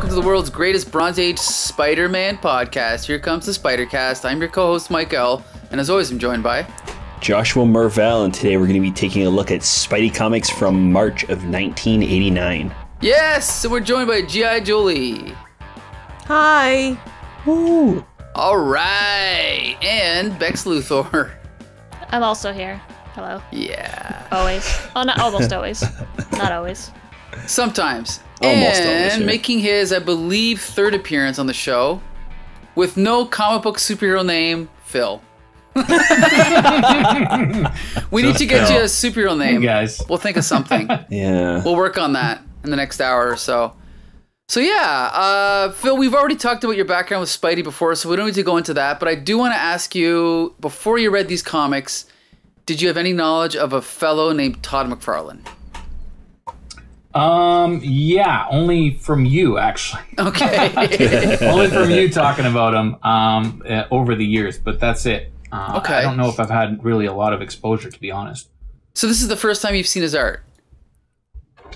welcome to the world's greatest Bronze Age Spider-Man podcast. Here comes the Spider-Cast. I'm your co-host, Mike L., and as always, I'm joined by... Joshua Mervell, and today we're going to be taking a look at Spidey comics from March of 1989. Yes! And we're joined by G.I. Jolie. Hi. Woo! Alright! And Bex Luthor. I'm also here. Hello. Yeah. Always. Oh, not almost always. Not always. Sometimes. Almost and always, yeah. making his, I believe, third appearance on the show, with no comic book superhero name, Phil. We need to get you a superhero name. Hey guys. We'll think of something. Yeah. We'll work on that in the next hour or so. So yeah, Phil, we've already talked about your background with Spidey before, so we don't need to go into that. But I do want to ask you, before you read these comics, did you have any knowledge of a fellow named Todd McFarlane? Yeah, only from you, actually. Okay. Only from you talking about him over the years, but that's it. Okay. I don't know if I've had really a lot of exposure, to be honest. So this is the first time you've seen his art?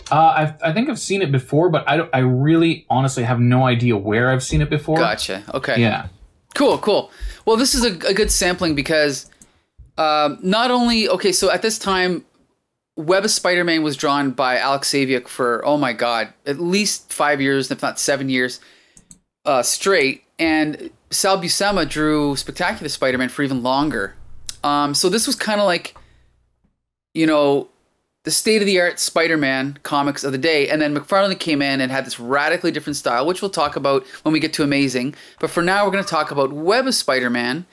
I think I've seen it before, but I really honestly have no idea where I've seen it before. Gotcha. Okay. Yeah. Cool. Well, this is a good sampling because not only... Okay, so at this time, Web of Spider-Man was drawn by Alex Saviock for, oh my god, at least 5 years, if not 7 years straight. And Sal Buscema drew Spectacular Spider-Man for even longer. So this was kind of like, you know, the state-of-the-art Spider-Man comics of the day. And then McFarlane came in and had this radically different style, which we'll talk about when we get to Amazing. But for now, we're going to talk about Web of Spider-Man,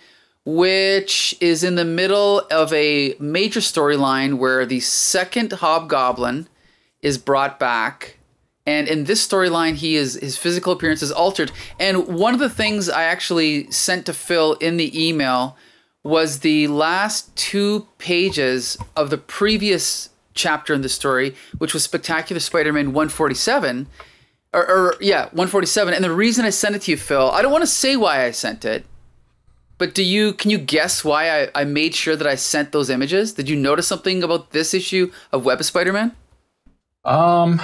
which is in the middle of a major storyline where the second Hobgoblin is brought back. And in this storyline, his physical appearance is altered. And one of the things I actually sent to Phil in the email was the last 2 pages of the previous chapter in the story, which was Spectacular Spider-Man 147. 147. And the reason I sent it to you, Phil, I don't want to say why I sent it, but can you guess why I made sure that I sent those images? Did you notice something about this issue of Web of Spider-Man? I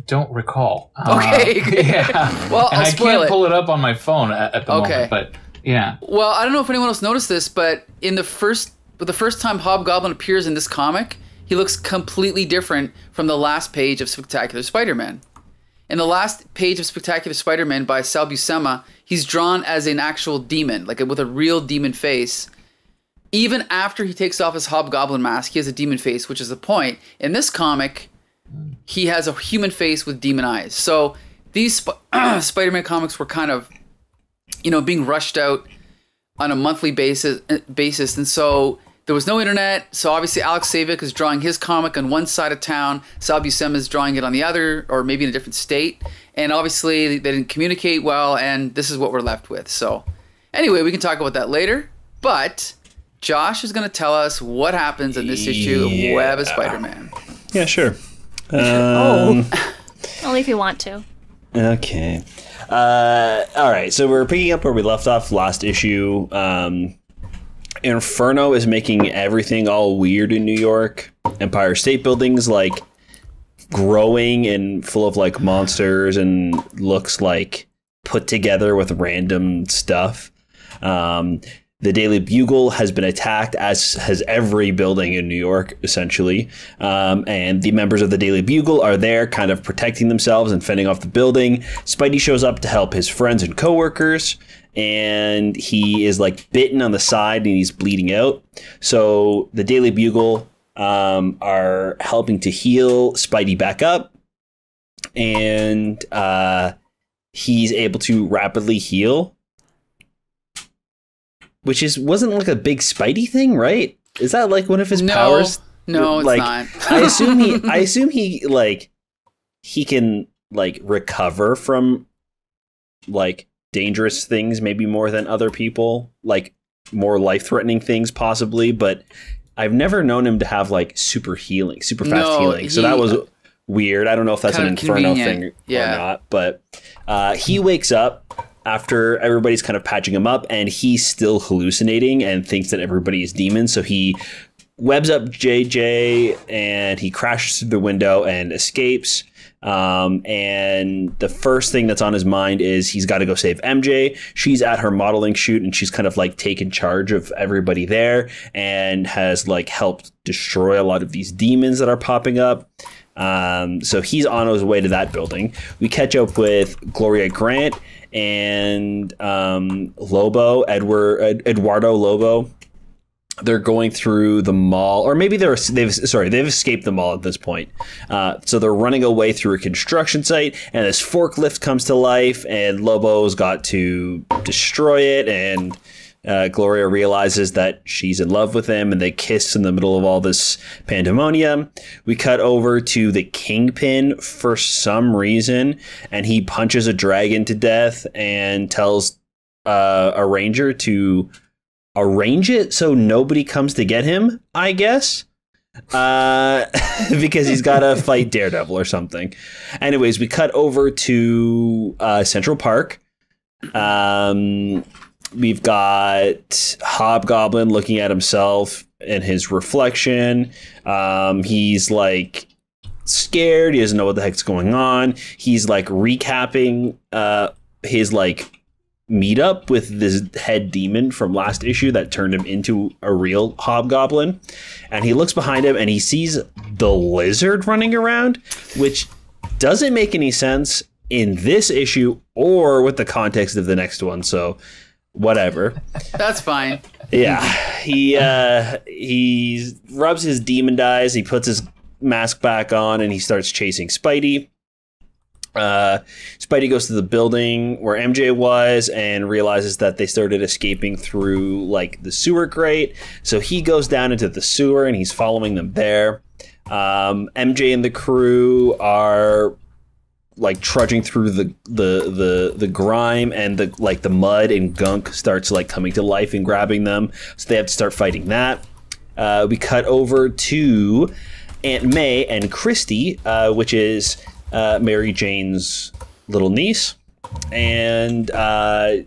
don't recall. Okay. Yeah. Well, and I'll I spoil can't it. pull it up on my phone at the moment, but yeah. Well, I don't know if anyone else noticed this, but the first time Hobgoblin appears in this comic, he looks completely different from the last page of Spectacular Spider-Man. In the last page of Spectacular Spider-Man by Sal Buscema, he's drawn as an actual demon, like with a real demon face. Even after he takes off his Hobgoblin mask, he has a demon face, which is the point. In this comic, he has a human face with demon eyes. So these Spider-Man comics were kind of, being rushed out on a monthly basis. And so there was no internet. So obviously Alex Saviock is drawing his comic on one side of town. Sal Buscema is drawing it on the other, or maybe in a different state. And obviously they didn't communicate well, and this is what we're left with. So anyway, we can talk about that later. But Josh is going to tell us what happens in this issue of Web of Spider-Man. Yeah, sure. Only if you want to. Okay. All right. So we're picking up where we left off last issue. Inferno is making everything all weird in New York. Empire State Building's like growing and full of like monsters and looks like put together with random stuff. The Daily Bugle has been attacked, as has every building in New York, essentially. And the members of the Daily Bugle are there kind of protecting themselves and fending off the building. Spidey shows up to help his friends and coworkers, and he is like bitten on the side and he's bleeding out. So the Daily Bugle are helping to heal Spidey back up, and he's able to rapidly heal. Which wasn't like a big Spidey thing, right? Is that like one of his powers? No, it's like, not. I assume he can like recover from like dangerous things, maybe more than other people, like more life-threatening things possibly, but I've never known him to have like super fast healing. So that was weird. I don't know if that's an Inferno thing or not, but he wakes up after everybody's kind of patching him up, and he's still hallucinating and thinks that everybody is demons. So he webs up JJ, and he crashes through the window and escapes. And the first thing that's on his mind is he's got to go save MJ. She's at her modeling shoot, and she's kind of like taken charge of everybody there and has like helped destroy a lot of these demons that are popping up. So he's on his way to that building. We catch up with Gloria Grant and Lobo, Eduardo Lobo. They're going through the mall, or maybe they've escaped the mall at this point. So they're running away through a construction site, and this forklift comes to life, and Lobo's got to destroy it, and Gloria realizes that she's in love with him, and they kiss in the middle of all this pandemonium. We cut over to the Kingpin for some reason, and he punches a dragon to death and tells a ranger to arrange it so nobody comes to get him, I guess. Because he's got to fight Daredevil or something. Anyways, we cut over to Central Park. We've got Hobgoblin looking at himself and his reflection. He's like scared. He doesn't know what the heck's going on. He's like recapping his like meetup with this head demon from last issue that turned him into a real Hobgoblin. And he looks behind him and he sees the lizard running around, which doesn't make any sense in this issue or with the context of the next one. So whatever. That's fine. Yeah. He rubs his demon dyes. He puts his mask back on and he starts chasing Spidey. Spidey goes to the building where MJ was and realizes that they started escaping through like the sewer grate. So he goes down into the sewer and he's following them there. MJ and the crew are like trudging through the grime, and the mud and gunk starts like coming to life and grabbing them. So they have to start fighting that. We cut over to Aunt May and Christy, which is Mary Jane's little niece, and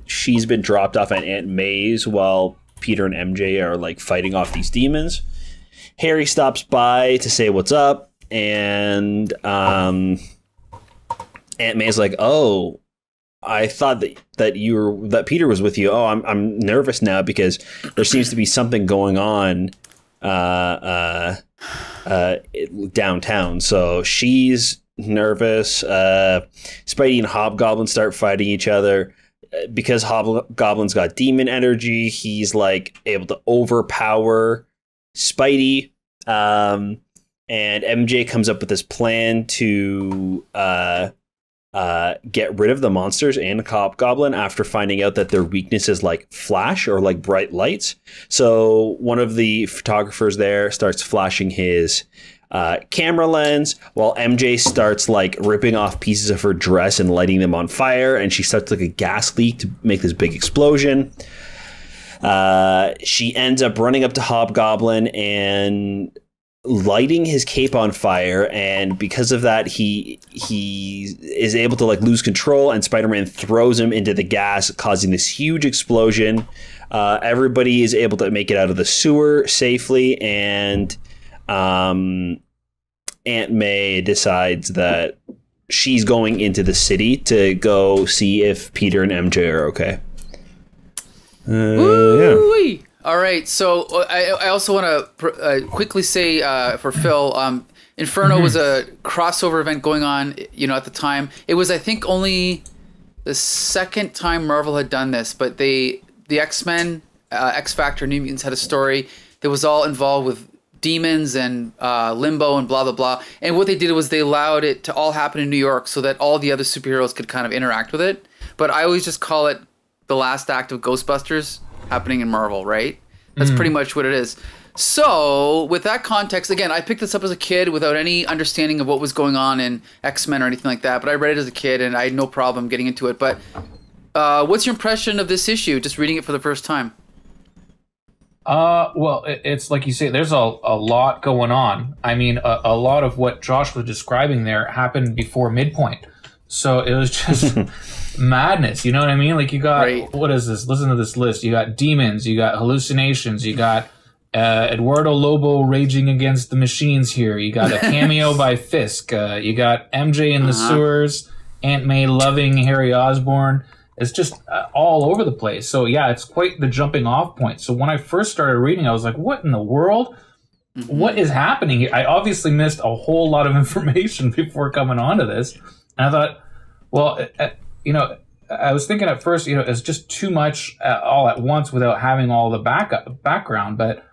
she's been dropped off at Aunt May's while Peter and MJ are like fighting off these demons. Harry stops by to say what's up, and Aunt May's like, "Oh, I thought that Peter was with you. Oh, I'm nervous now because there seems to be something going on downtown." So she's nervous. Spidey and Hobgoblin start fighting each other. Because Hobgoblin's got demon energy, he's like able to overpower Spidey. And MJ comes up with this plan to get rid of the monsters and Hobgoblin after finding out that their weakness is like flash or like bright lights. So one of the photographers there starts flashing his camera lens while MJ starts like ripping off pieces of her dress and lighting them on fire, and she starts like a gas leak to make this big explosion. She ends up running up to Hobgoblin and lighting his cape on fire, and because of that he is able to like lose control, and Spider-Man throws him into the gas, causing this huge explosion. Everybody is able to make it out of the sewer safely, and Aunt May decides that she's going into the city to go see if Peter and MJ are okay. Yeah. All right, so I also want to quickly say for Phil, Inferno was a crossover event going on, at the time. It was, I think, only the second time Marvel had done this, but the X-Men, X-Factor, New Mutants had a story that was all involved with demons and Limbo and blah, blah, blah. And what they did was they allowed it to all happen in New York so that all the other superheroes could kind of interact with it. But I always just call it the last act of Ghostbusters happening in Marvel, right? That's pretty much what it is. So with that context, again, I picked this up as a kid without any understanding of what was going on in X-Men or anything like that. But I read it as a kid and I had no problem getting into it. But what's your impression of this issue, just reading it for the first time? Well, it's like you say, there's a lot going on. I mean, a lot of what Josh was describing there happened before midpoint. So it was just madness. You know what I mean? Like you got, What is this? Listen to this list. You got demons, you got hallucinations, you got Eduardo Lobo raging against the machines here. You got a cameo by Fisk. You got MJ in the sewers. Aunt May loving Harry Osborn. It's just all over the place. So yeah, it's quite the jumping off point. So when I first started reading, I was like, what in the world? What is happening here? I obviously missed a whole lot of information before coming onto this. And I thought, well, I was thinking at first, it's just too much all at once without having all the background. But,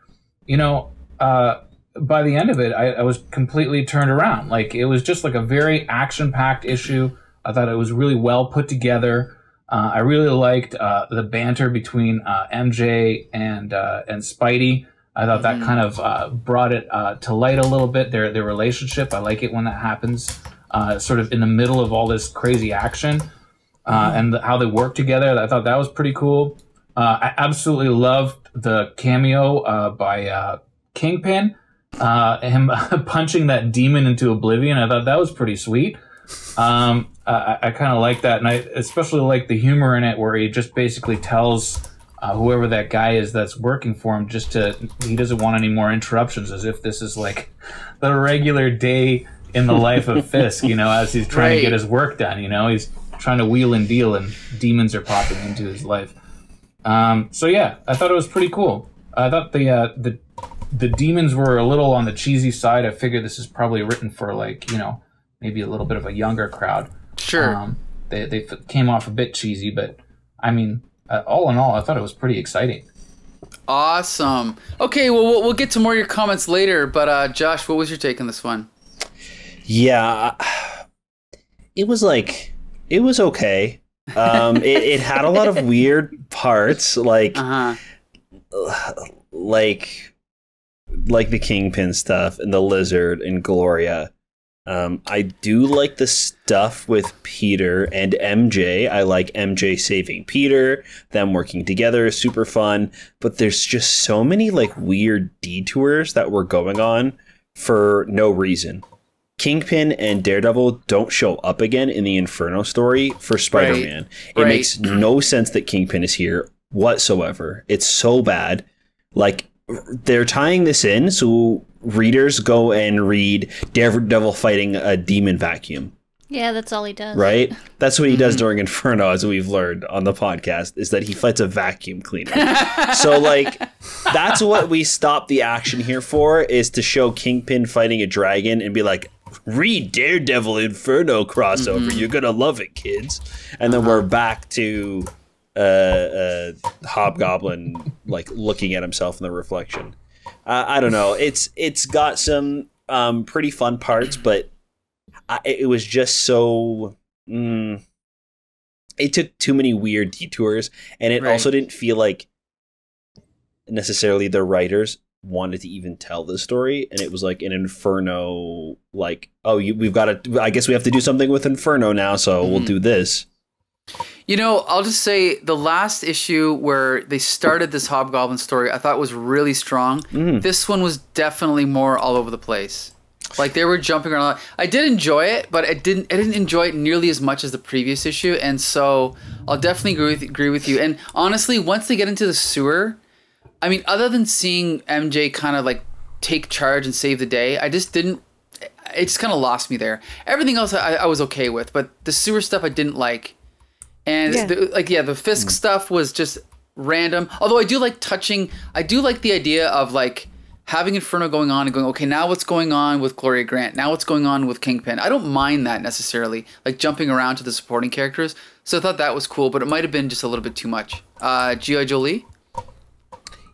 by the end of it, I was completely turned around. Like, it was just like a very action-packed issue. I thought it was really well put together. I really liked the banter between MJ and Spidey. I thought that kind of brought it to light a little bit, their relationship. I like it when that happens, sort of in the middle of all this crazy action, and how they work together. I thought that was pretty cool. I absolutely loved the cameo by Kingpin, him punching that demon into oblivion. I thought that was pretty sweet. I kind of like that, and I especially like the humor in it, where he just basically tells whoever that guy is that's working for him he doesn't want any more interruptions, as if this is like the regular day in the life of Fisk, as he's trying to get his work done. He's trying to wheel and deal, and demons are popping into his life. So yeah, I thought it was pretty cool. I thought the demons were a little on the cheesy side. I figured this is probably written for maybe a little bit of a younger crowd. Sure. They came off a bit cheesy, but I mean, all in all, I thought it was pretty exciting. Awesome. Okay, well, we'll get to more of your comments later, but Josh, what was your take on this one? Yeah, it was okay. It had a lot of weird parts, like the Kingpin stuff and the Lizard and Gloria. I do like the stuff with Peter and MJ. I like MJ saving Peter, them working together is super fun, but there's just so many weird detours that were going on for no reason. Kingpin and Daredevil don't show up again in the Inferno story for Spider-Man. It makes no sense that Kingpin is here whatsoever. It's so bad. They're tying this in so readers go and read Daredevil fighting a demon vacuum. Yeah, that's all he does. Right? That's what he does during Inferno, as we've learned on the podcast, is that he fights a vacuum cleaner. So, that's what we stopped the action here for, is to show Kingpin fighting a dragon and be like, read Daredevil Inferno crossover. You're going to love it, kids. And then we're back to Hobgoblin looking at himself in the reflection. I don't know. It's got some pretty fun parts, but it was just so it took too many weird detours, and it also didn't feel like necessarily the writers wanted to even tell the story, and it was like an Inferno, we've got to, I guess we have to do something with Inferno now, so we'll do this. I'll just say the last issue where they started this Hobgoblin story, I thought was really strong. This one was definitely more all over the place. They were jumping around. I did enjoy it, but I didn't enjoy it nearly as much as the previous issue, and so I'll definitely agree with you. And honestly, once they get into the sewer, I mean, other than seeing MJ kind of take charge and save the day, I just didn't. It just kind of lost me there. Everything else I was okay with, but the sewer stuff I didn't like. And the Fisk stuff was just random. Although I do like the idea of having Inferno going on and going, okay, now what's going on with Gloria Grant? Now what's going on with Kingpin? I don't mind that necessarily, jumping around to the supporting characters. So I thought that was cool, but it might have been just a little bit too much. G.I. Jolie?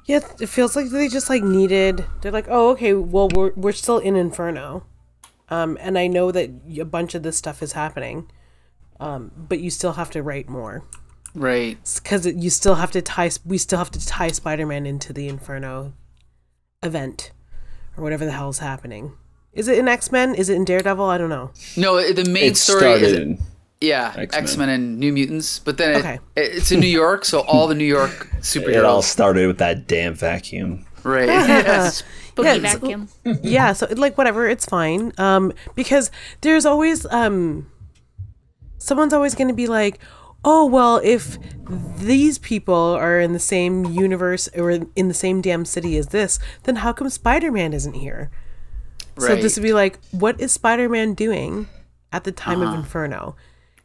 Yeah, it feels like they just needed. They're like, oh, okay, well we're still in Inferno, and I know that a bunch of this stuff is happening. But you still have to write more, right? Because we still have to tie Spider-Man into the Inferno event or whatever the hell's happening. Is it in X-Men? Is it in Daredevil? I don't know. No, the main story is X-Men and New Mutants, but then it's in New York, so all the New York superheroes. It all started with that damn vacuum, right? Spooky vacuum. Yeah, so whatever, it's fine. Because there's always someone's always going to be like, oh, well, if these people are in the same universe or in the same damn city as this, then how come Spider-Man isn't here? Right. So this would be like, what is Spider-Man doing at the time of Inferno?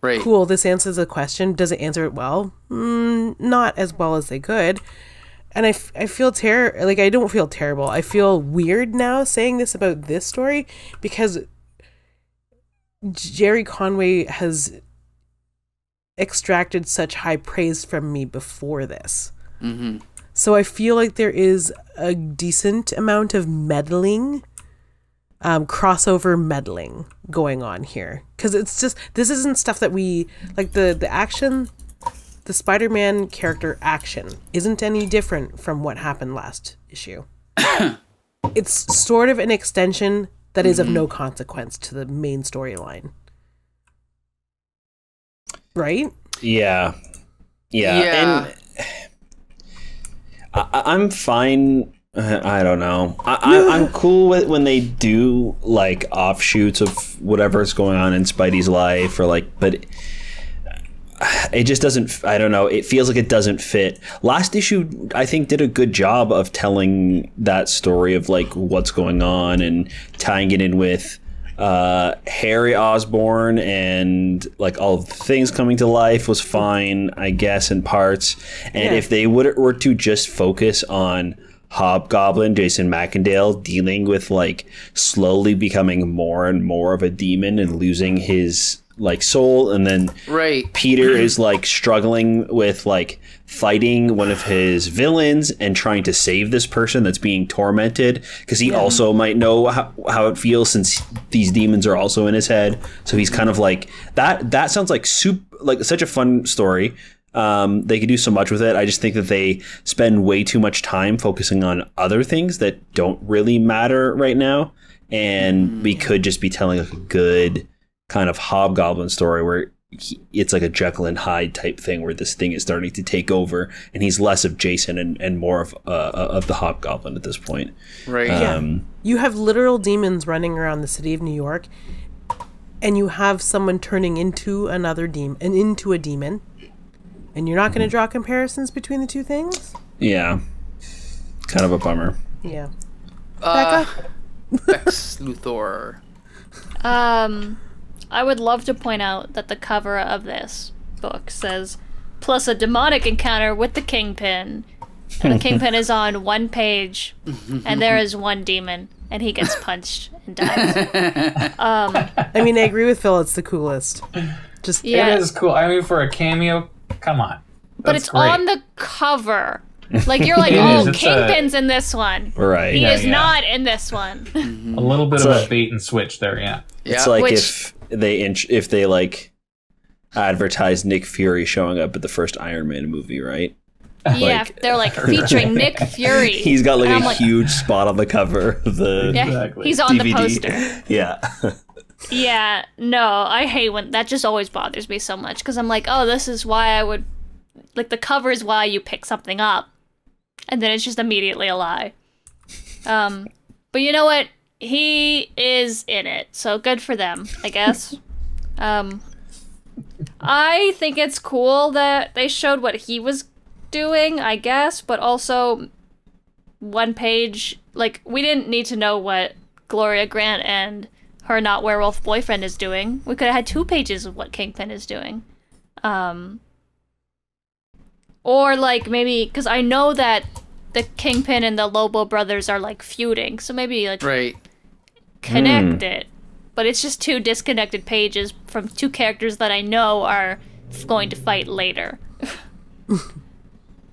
Right. Cool, this answers the question. Does it answer it well? Not as well as they could. And I feel I don't feel terrible. I feel weird now saying this about this story because Gerry Conway has extracted such high praise from me before this. Mm-hmm. So I feel like there is a decent amount of meddling, crossover meddling going on here. Because it's just, this isn't stuff that we, like the action, the Spider-Man character action isn't any different from what happened last issue. It's sort of an extension that is of no consequence to the main storyline. Right? Yeah. And I'm fine. I don't know. I'm cool with when they do like offshoots of whatever's going on in Spidey's life, or like, but it just doesn't. I don't know. It feels like it doesn't fit. Last issue, I think, did a good job of telling that story of like what's going on and tying it in with Harry Osborn and like all of the things coming to life was fine, I guess, in parts. And if they were to just focus on Hobgoblin, Jason Macendale, dealing with like slowly becoming more and more of a demon and losing his like soul, and then Peter is like struggling with like fighting one of his villains and trying to save this person that's being tormented, because he also might know how it feels since these demons are also in his head. So he's kind of like that sounds like such a fun story. They could do so much with it. I just think that they spend way too much time focusing on other things that don't really matter right now, and we could just be telling like a good kind of Hobgoblin story where it's like a Jekyll and Hyde type thing where this thing is starting to take over and he's less of Jason and more of the Hobgoblin at this point. Right. You have literal demons running around the city of New York, and you have someone turning into another demon and into a demon, and you're not going to draw comparisons between the two things? Yeah. Kind of a bummer. Yeah. Becca? Lex Luthor. I would love to point out that the cover of this book says, plus a demonic encounter with the Kingpin. And the Kingpin is on one page, and there is one demon, and he gets punched and dies. I mean, I agree with Phil, it's the coolest. Just It is cool. I mean, for a cameo, come on. But it's great. On the cover. Like, you're like, Kingpin's in this one. Right. He is not in this one. A little bit of a bait and switch there, It's like if they like advertise Nick Fury showing up at the first Iron Man movie, right? Yeah, they're like featuring Nick Fury. He's got like a huge spot on the cover of the he's on DVD. The poster. Yeah. Yeah, no, I hate when that just always bothers me so much, because I'm like, oh, this is why I would like, the cover is why you pick something up, and then it's just immediately a lie. But you know what? He is in it, so good for them, I guess. I think it's cool that they showed what he was doing, I guess, but also one page, like, we didn't need to know what Gloria Grant and her not werewolf boyfriend is doing. We could have had 2 pages of what Kingpin is doing. Or, like, maybe, because I know that the Kingpin and the Lobo brothers are, like, feuding, so maybe, like, connect it. But it's just 2 disconnected pages from 2 characters that I know are going to fight later.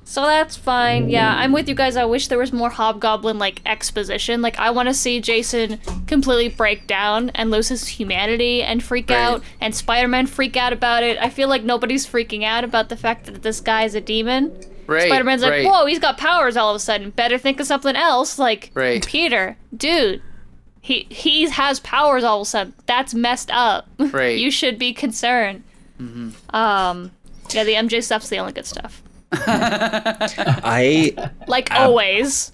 So that's fine. Yeah, I'm with you guys. I wish there was more Hobgoblin, like, exposition. Like, I want to see Jason completely break down and lose his humanity and freak out, and Spider-Man freak out about it. I feel like nobody's freaking out about the fact that this guy is a demon. Spider-Man's like, whoa, he's got powers all of a sudden. Better think of something else. Like, Peter, dude, he has powers all of a sudden. That's messed up. You should be concerned. Yeah, the MJ stuff's the only good stuff. Always.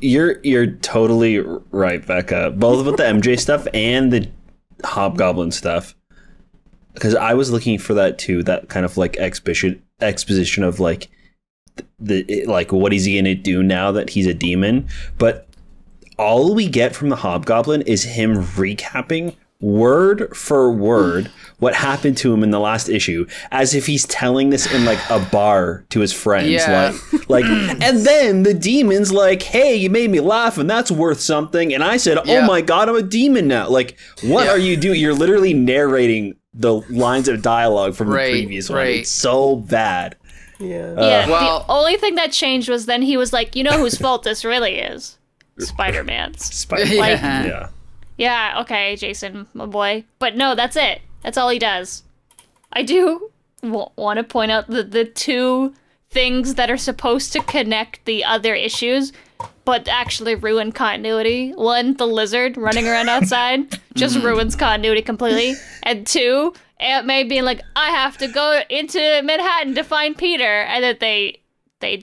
You're totally right, Becca. Both with the MJ stuff and the Hobgoblin stuff. because I was looking for that too, that kind of like exposition of like like what is he gonna do now that he's a demon, but all we get from the Hobgoblin is him recapping word for word what happened to him in the last issue, as if he's telling this in like a bar to his friends. Yeah. Like and then the demon's like, hey, you made me laugh and that's worth something, and I said, oh my god, I'm a demon now. Like, what are you doing? You're literally narrating the lines of dialogue from the previous one. It's so bad. Well, the only thing that changed was then he was like, you know whose fault this really is? Spider-Man's. Yeah, okay, Jason, my boy. But no, that's it. That's all he does. I do want to point out the two things that are supposed to connect the other issues, but actually ruin continuity. One, the lizard running around outside just ruins continuity completely. And two, Aunt May being like, I have to go into Manhattan to find Peter. And that they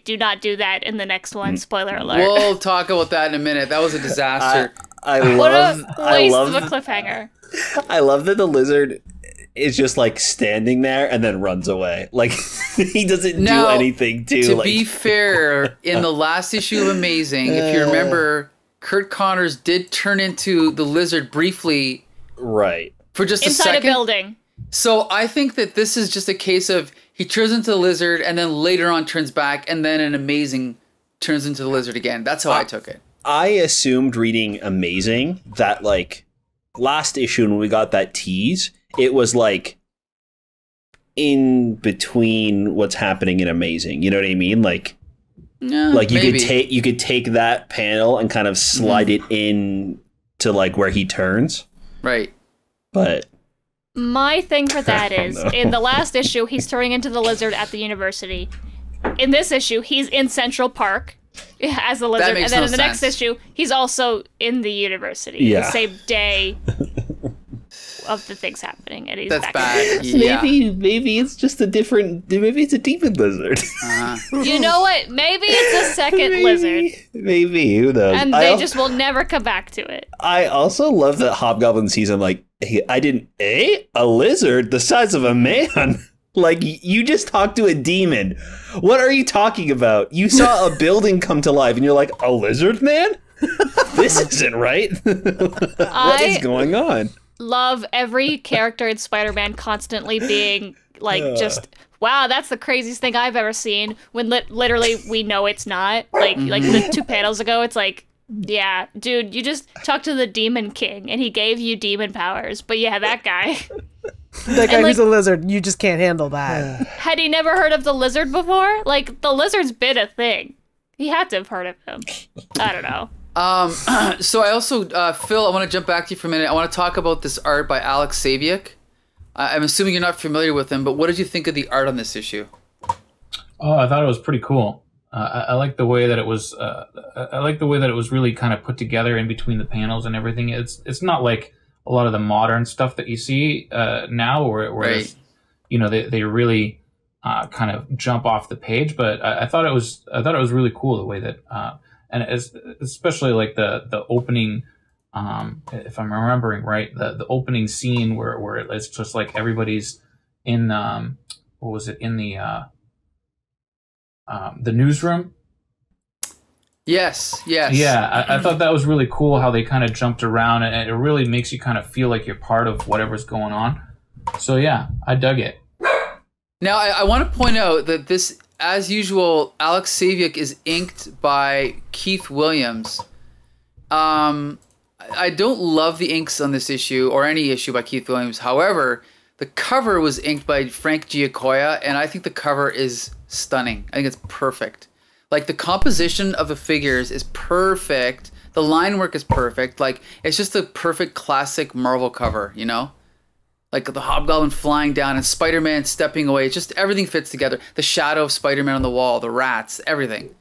do not do that in the next one. Spoiler alert. We'll talk about that in a minute. That was a disaster. I love of a cliffhanger. I love that the lizard is just like standing there and then runs away. Like he doesn't do anything to be fair, in the last issue of Amazing, if you remember, Kurt Connors did turn into the lizard briefly. Right. For just inside a second. A building. So I think that this is just a case of he turns into the lizard and then later on turns back, and then in Amazing turns into the lizard again. That's how I took it. I assumed reading Amazing that like last issue when we got that tease, it was like in between what's happening in Amazing. You know what I mean? Like, like you could take that panel and kind of slide it in to like where he turns. Right. But my thing for that is in the last issue, he's turning into the lizard at the university. In this issue, he's in Central Park as the lizard, and then in the next issue, he's also in the university the same day of the things happening, and he's back. Bad. Maybe it's just a different. Maybe it's a demon lizard. You know what? Maybe it's a second lizard. Maybe, who knows? And they just will never come back to it. I also love that Hobgoblin sees him like, a lizard the size of a man. Like, you just talked to a demon. What are you talking about? You saw a building come to life and you're like, a lizard man? This isn't right. What is going on? Love every character in Spider-Man constantly being like, just, wow, that's the craziest thing I've ever seen. When literally we know it's not. Like the 2 panels ago, it's like, yeah, dude, you just talked to the Demon King and he gave you demon powers. But yeah, that guy. That guy who's a lizard, you just can't handle that. Had he never heard of the lizard before? Like, the lizard's been a thing. He had to have heard of him. I don't know. So I also, Phil, I want to jump back to you for a minute. I want to talk about this art by Alex Saviock. I'm assuming you're not familiar with him, but what did you think of the art on this issue? Oh, I thought it was pretty cool. I like the way that it was. I like the way that it was really kind of put together in between the panels and everything. It's not like a lot of the modern stuff that you see now, where you know they really kind of jump off the page. But I thought it was really cool the way that and especially like the opening. If I'm remembering right, the opening scene where it's just like everybody's in what was it, in the newsroom. Yes. Yeah, I thought that was really cool how they kind of jumped around, and it really makes you kind of feel like you're part of whatever's going on. So yeah, I dug it. Now, I want to point out that this, as usual, Alex Saviock is inked by Keith Williams. I don't love the inks on this issue, or any issue by Keith Williams. However, the cover was inked by Frank Giacoia, and I think the cover is stunning. I think it's perfect. Like, the composition of the figures is perfect. The line work is perfect. Like, it's just a perfect classic Marvel cover, you know? Like the Hobgoblin flying down and Spider-Man stepping away. It's just everything fits together. The shadow of Spider-Man on the wall, the rats, everything.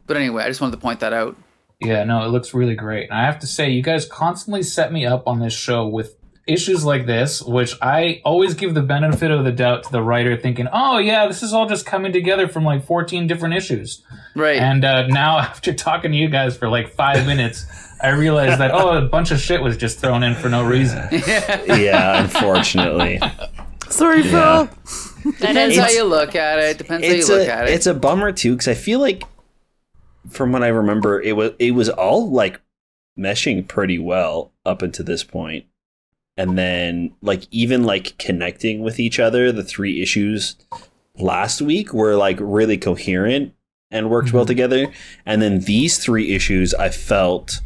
But anyway, I just wanted to point that out. Yeah, no, it looks really great. And I have to say, you guys constantly set me up on this show with issues like this, which I always give the benefit of the doubt to the writer, thinking, oh yeah, this is all just coming together from like 14 different issues. Right. And now after talking to you guys for like 5 minutes, I realized that, a bunch of shit was just thrown in for no reason. Yeah, unfortunately. Sorry, Yeah. Phil. Depends how you look at it. It's a bummer too, because I feel like, from what I remember, it was all like meshing pretty well up until this point, and then like even like connecting with each other. The 3 issues last week were like really coherent and worked well together, and then these 3 issues I felt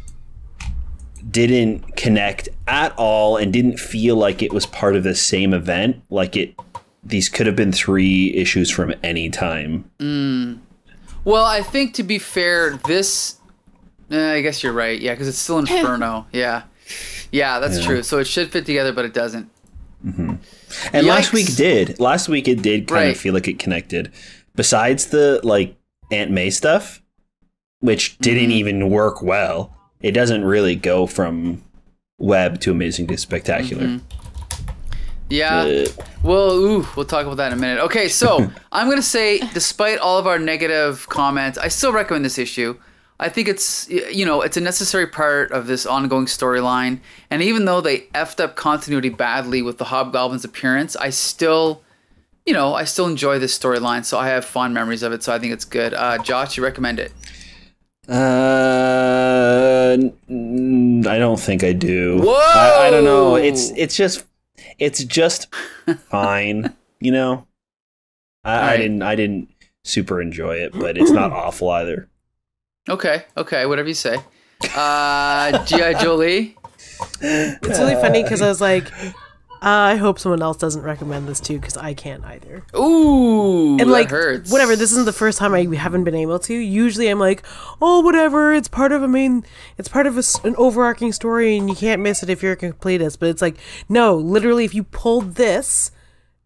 didn't connect at all and didn't feel like it was part of the same event. Like these could have been 3 issues from any time. Well, I think, to be fair, this... I guess you're right. Yeah, because it's still Inferno. Yeah, that's true. So it should fit together, but it doesn't. And Yikes. last week it did kind of feel like it connected. Besides the like Aunt May stuff, which didn't even work well, it doesn't really go from web to amazing to spectacular. Yeah. Well, we'll talk about that in a minute. Okay, so I'm going to say, despite all of our negative comments, I still recommend this issue. I think it's, it's a necessary part of this ongoing storyline. And even though they effed up continuity badly with the Hobgoblin's appearance, I still enjoy this storyline. So I have fond memories of it. So I think it's good. Josh, you recommend it? I don't think I do. Whoa! I don't know. It's just fine. I didn't super enjoy it, but it's not awful either. Okay, whatever you say. G.I. Jolie? It's really funny because I was like, I hope someone else doesn't recommend this too, because I can't either. Ooh, and that hurts. Whatever, this isn't the first time I haven't been able to. Usually I'm like, oh, whatever, it's part of an overarching story and you can't miss it if you're a completist. But it's like, no, literally, if you pulled this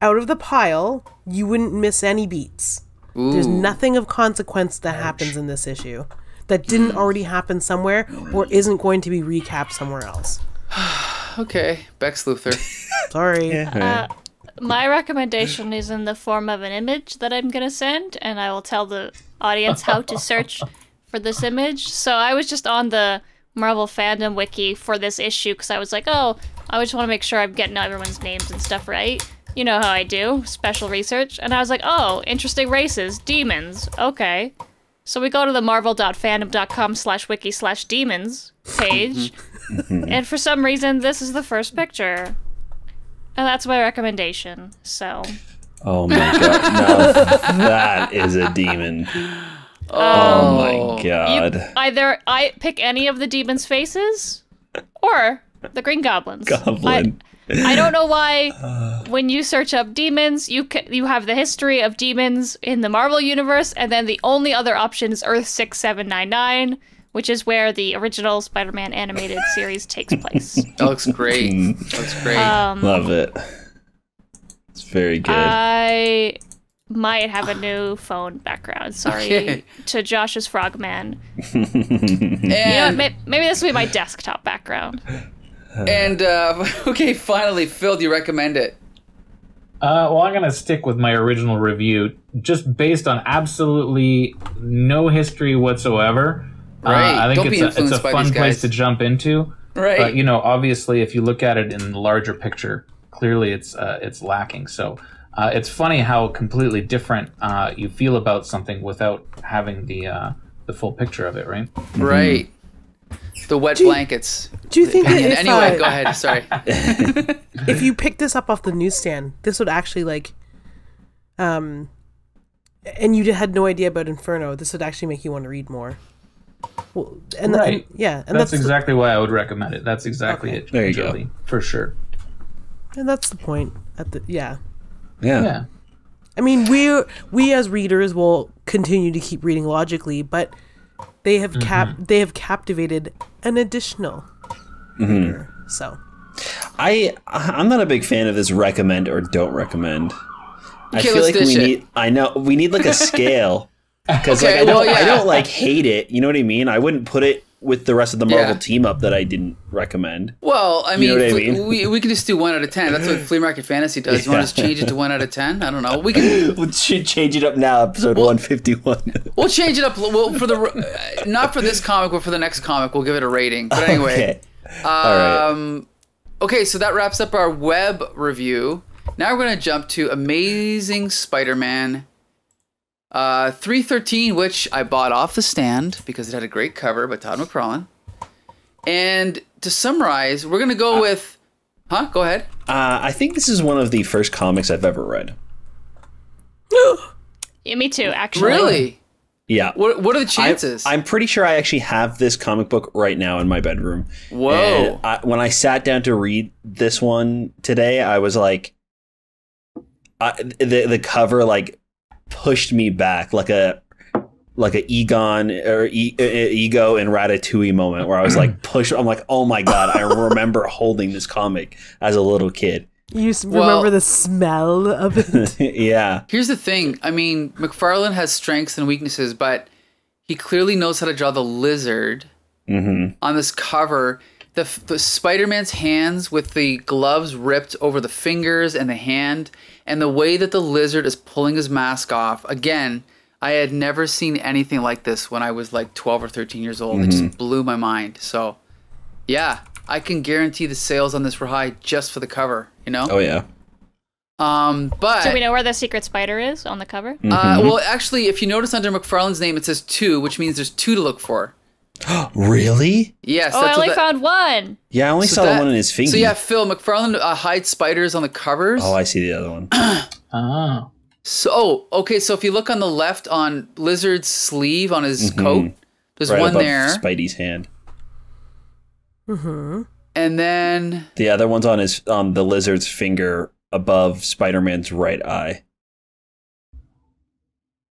out of the pile, you wouldn't miss any beats. Ooh. There's nothing of consequence that happens in this issue that didn't already happen somewhere or isn't going to be recapped somewhere else. Okay, Bex Luthor. Sorry. My recommendation is in the form of an image that I'm going to send, and I will tell the audience how to search for this image. So I was just on the Marvel fandom wiki for this issue because I was like, oh, I just want to make sure I'm getting everyone's names and stuff right. You know how I do, special research. And I was like, oh, interesting races, demons, okay. So we go to the marvel.fandom.com/wiki/demons page, and for some reason, this is the first picture. And that's my recommendation, so. Oh my god, no, that is a demon. Oh my god. Either I pick any of the demons' faces, or the Green Goblins. I don't know why when you search up demons, you have the history of demons in the Marvel Universe, and then the only other option is Earth 6799, which is where the original Spider-Man animated series takes place. That looks great. Love it. It's very good. I might have a new phone background. Sorry to Josh's Frogman. And maybe this will be my desktop background. And okay, finally, Phil, do you recommend it? Well, I'm going to stick with my original review, just based on absolutely no history whatsoever. Right. I think Don't it's a fun place to jump into. Right. But obviously, if you look at it in the larger picture, clearly it's lacking. So it's funny how completely different you feel about something without having the full picture of it, right? Right. The wet blankets. Do you think that if, anyway, go ahead. Sorry. if you pick this up off the newsstand, this would actually and you had no idea about Inferno, this would actually make you want to read more. Well, and right. And that's exactly why I would recommend it. That's exactly it. There you Jolie, go. For sure. And that's the point. Yeah. I mean, we as readers will continue to keep reading logically, but they have captivated an additional reader. So I'm not a big fan of this recommend or don't recommend. I feel let's like ditch we need like a scale because Okay, I don't well, yeah. I don't like hate it. You know what I mean? I wouldn't put it with the rest of the Marvel team up that I didn't recommend. Well, I mean, You know what I mean? we can just do 1 out of 10. That's what Flea Market Fantasy does. You want to just change it to 1 out of 10? I don't know. We can. We should change it up now. Episode 151. We'll change it up. Well, for the not for this comic, but for the next comic, we'll give it a rating. But anyway, Okay. All right. okay. So that wraps up our web review. Now we're going to jump to Amazing Spider-Man 313, which I bought off the stand because it had a great cover by Todd Mcfarlane. And to summarize, we're going to go with... Huh? Go ahead. I think this is one of the first comics I've ever read. Yeah, me too, actually. Really? Yeah. What are the chances? I'm pretty sure I actually have this comic book right now in my bedroom. Whoa. And when I sat down to read this one today, I was like... the cover like pushed me back like a Egon or Ego and Ratatouille moment where I was like pushed. I'm like, oh my god, I remember holding this comic as a little kid. You remember the smell of it? Yeah. Here's the thing. I mean, McFarlane has strengths and weaknesses, but he clearly knows how to draw the lizard on this cover. The Spider-Man's hands with the gloves ripped over the fingers and the hand, and the way that the lizard is pulling his mask off. Again, I had never seen anything like this when I was like 12 or 13 years old. It just blew my mind. So, yeah, I can guarantee the sales on this were high just for the cover, you know? Oh, yeah. But Do we know where the secret spider is on the cover? well, actually, if you notice under McFarlane's name, it says 2, which means there's 2 to look for. Really? Yes. Oh, I only found one. Yeah, I only saw the one in his finger. So yeah, Phil, McFarlane hides spiders on the covers. Oh, I see the other one. Oh. So, okay, so if you look on the left on Lizard's sleeve on his coat, there's one above there. Spidey's hand. And then The other one's on the Lizard's finger above Spider-Man's right eye.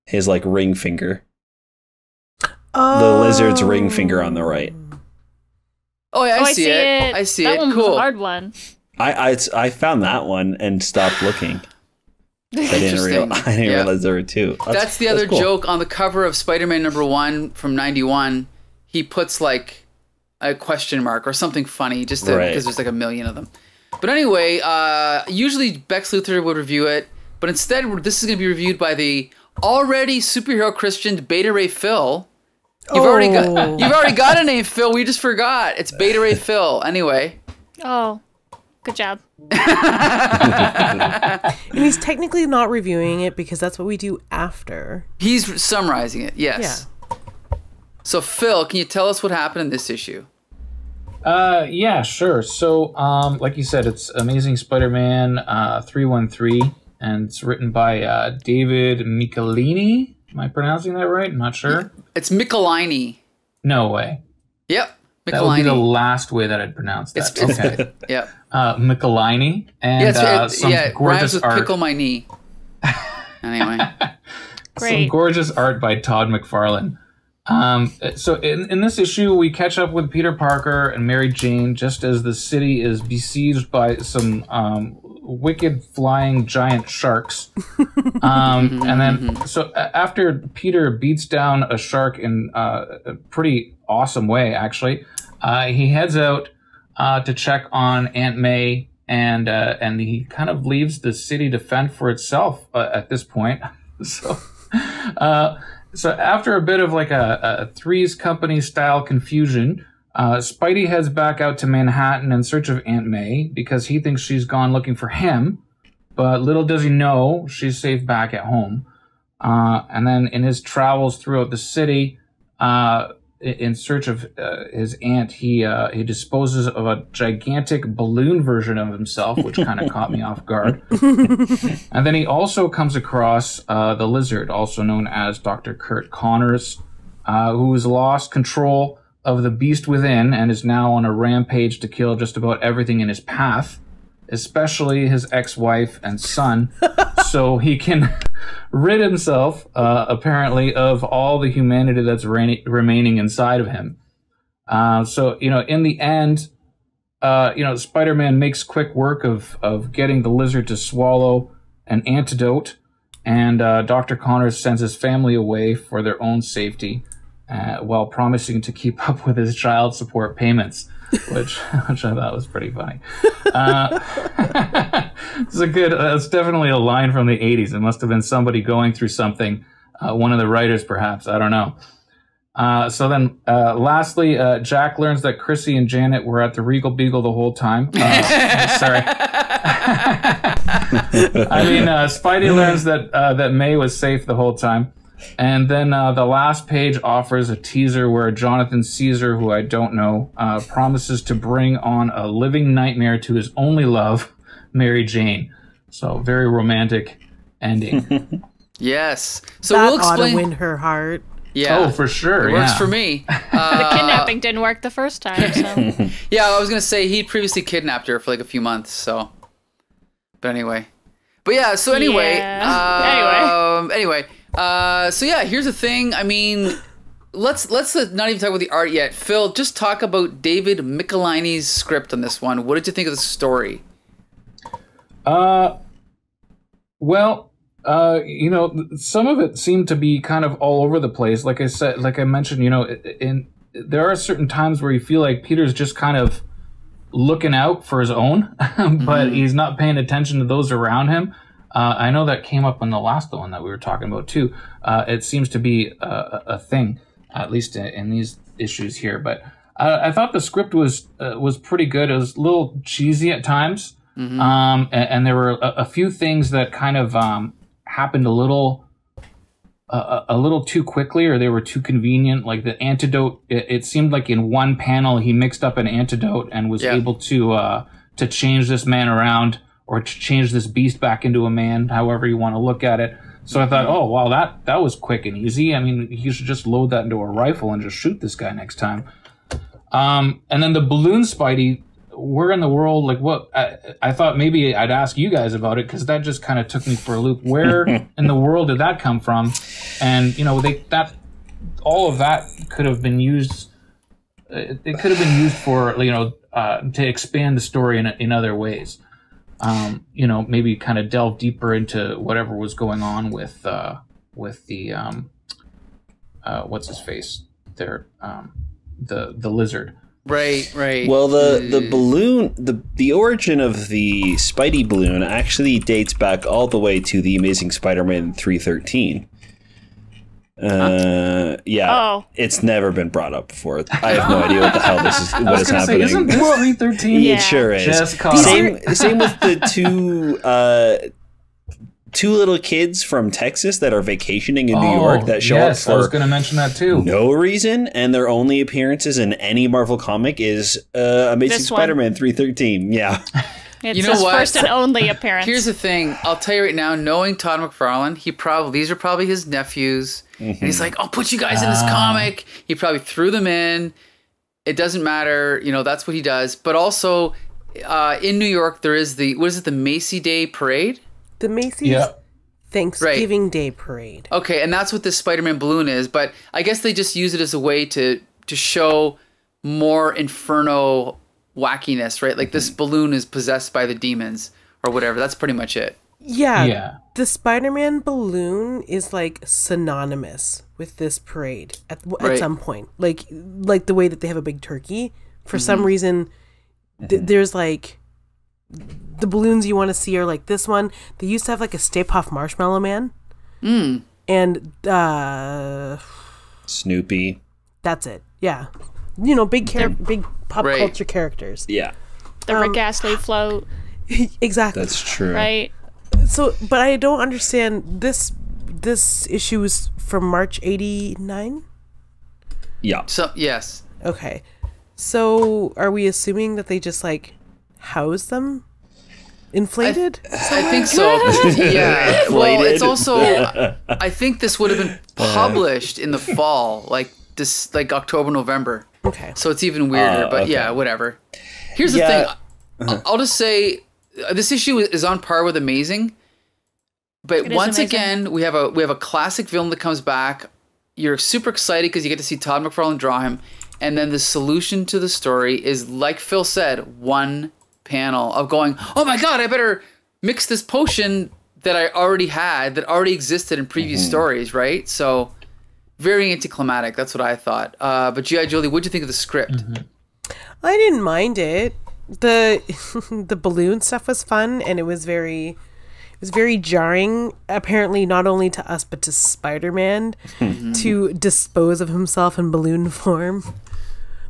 His like ring finger. The Lizard's ring finger on the right. Oh, yeah, I see it. I see that it. One Cool. was a hard one. I found that one and stopped looking. I didn't realize there were 2. That's the other cool. joke on the cover of Spider-Man #1 from '91. He puts like a question mark or something funny just because there's like a million of them. But anyway, usually Bex Luthor would review it, but instead this is going to be reviewed by the already superhero Christian Beta Ray Fil. You've already got a name, Phil. We just forgot. It's Beta Ray Fil. Anyway. Oh, good job. And he's technically not reviewing it because that's what we do after. He's summarizing it. Yes. Yeah. So Phil, can you tell us what happened in this issue? Yeah, sure. So, like you said, it's Amazing Spider-Man 313, and it's written by David Michelinie. Am I pronouncing that right? I'm not sure. It's Michelinie. No way. Yep. Michelinie. That would be the last way that I'd pronounce that. Okay. Yep. Michelinie and some gorgeous with art. Pickle My Knee. Anyway. Great. Some gorgeous art by Todd Mcfarlane. So in this issue, we catch up with Peter Parker and Mary Jane just as the city is besieged by some wicked flying giant sharks. And then, so after Peter beats down a shark in a pretty awesome way, actually, he heads out to check on Aunt May, and he kind of leaves the city to fend for itself at this point. So after a bit of like a Three's Company style confusion, Spidey heads back out to Manhattan in search of Aunt May because he thinks she's gone looking for him, but little does he know she's safe back at home. And then in his travels throughout the city, in search of his aunt, he disposes of a gigantic balloon version of himself, which kind of caught me off guard. And then he also comes across the Lizard, also known as Dr. Curt Connors, who has lost control of the beast within and is now on a rampage to kill just about everything in his path, especially his ex-wife and son, so he can rid himself, apparently, of all the humanity that's remaining inside of him. So, in the end, Spider-Man makes quick work of getting the Lizard to swallow an antidote, and Dr. Connors sends his family away for their own safety, while promising to keep up with his child support payments. which I thought was pretty funny. It's definitely a line from the 80s. It must have been somebody going through something, one of the writers perhaps, I don't know. So then, lastly, Jack learns that Chrissy and Janet were at the Regal Beagle the whole time. Sorry. I mean, Spidey learns that May was safe the whole time. And then the last page offers a teaser where Jonathan Caesar, who I don't know, promises to bring on a living nightmare to his only love, Mary Jane. So very romantic ending. Yes. So that we'll explain. ought to win her heart. Yeah. Oh, for sure. It works for me. The kidnapping didn't work the first time, so. Yeah, I was gonna say he'd previously kidnapped her for like a few months. So, but anyway. But yeah. So anyway. Yeah. Anyway. So yeah, here's the thing. I mean, let's not even talk about the art yet. Phil, just talk about David Michelinie's script on this one. What did you think of the story? Well, some of it seemed to be kind of all over the place. Like I mentioned, there are certain times where you feel like Peter's just kind of looking out for his own, but he's not paying attention to those around him. I know that came up in the last one that we were talking about too. It seems to be a thing, at least in these issues here. But I thought the script was pretty good. It was a little cheesy at times, and there were a few things that kind of happened a little too quickly, or they were too convenient. Like the antidote, it seemed like in one panel he mixed up an antidote and was able to change this man around, or to change this beast back into a man, however you want to look at it. So I thought, oh, wow, that was quick and easy. I mean, you should just load that into a rifle and just shoot this guy next time. And then the balloon Spidey, where in the world, like what? I thought maybe I'd ask you guys about it, because that just kind of took me for a loop. Where in the world did that come from? And, all of that could have been used. It could have been used for, to expand the story in other ways. Maybe kind of delve deeper into whatever was going on with the what's his face there, the lizard. Right. Well, the balloon, the origin of the Spidey balloon actually dates back all the way to the Amazing Spider-Man 313. It's never been brought up before. I have no idea what the hell this is. What is happening? Isn't this 313? It sure is. Same with the two little kids from Texas that are vacationing in New York that show up for. I was going to mention that too. No reason, and their only appearances in any Marvel comic is Amazing Spider-Man 313. Yeah. It's his first and only appearance. Here's the thing. I'll tell you right now, knowing Todd McFarlane, these are probably his nephews. And he's like, I'll put you guys in this comic. He probably threw them in. It doesn't matter. That's what he does. But also, in New York, there is the Macy Day Parade? The Macy's Thanksgiving Day Parade. Okay, and that's what this Spider-Man balloon is. But I guess they just use it as a way to show more Inferno wackiness, right? Like this balloon is possessed by the demons or whatever. That's pretty much it. Yeah. The Spider-Man balloon is like synonymous with this parade at some point. Like the way that they have a big turkey. For some reason, there's like the balloons you want to see are like this one. They used to have like a Stay Puft Marshmallow Man. And Snoopy. That's it. Yeah. Big pop culture characters. Yeah. The Rick Astley float. Exactly. That's true. Right. So, but I don't understand this issue is from March 89? Yeah. So, yes. Okay. So, are we assuming that they just like house them? Inflated? I think so. Yeah. Well, it's also, I think this would have been published in the fall, like October, November. Okay. So it's even weirder, but okay. Yeah, whatever. Here's the thing. I'll just say this issue is on par with Amazing. But once again, we have a classic villain that comes back. You're super excited because you get to see Todd McFarlane draw him. And then the solution to the story is, like Phil said, one panel of going, oh my God, I better mix this potion that I already had, that already existed in previous stories, right? So very anticlimactic. That's what I thought. But G.I. Jolie, what'd you think of the script? I didn't mind it. The balloon stuff was fun, and it was very jarring, apparently not only to us but to Spider-Man to dispose of himself in balloon form.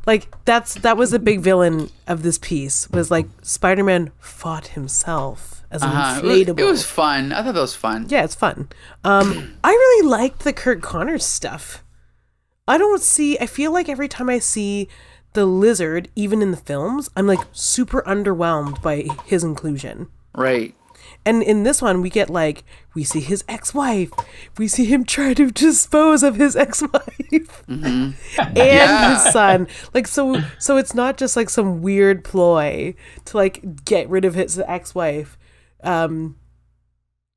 Like that was a big villain of this piece, was like Spider-Man fought himself as an inflatable. It was fun. I thought that was fun. Yeah, it's fun. I really liked the Kurt Connors stuff. I feel like every time I see the lizard, even in the films, I'm like super underwhelmed by his inclusion. Right. And in this one, we see his ex-wife. We see him try to dispose of his ex-wife and his son. Like, so it's not just like some weird ploy to like get rid of his ex-wife.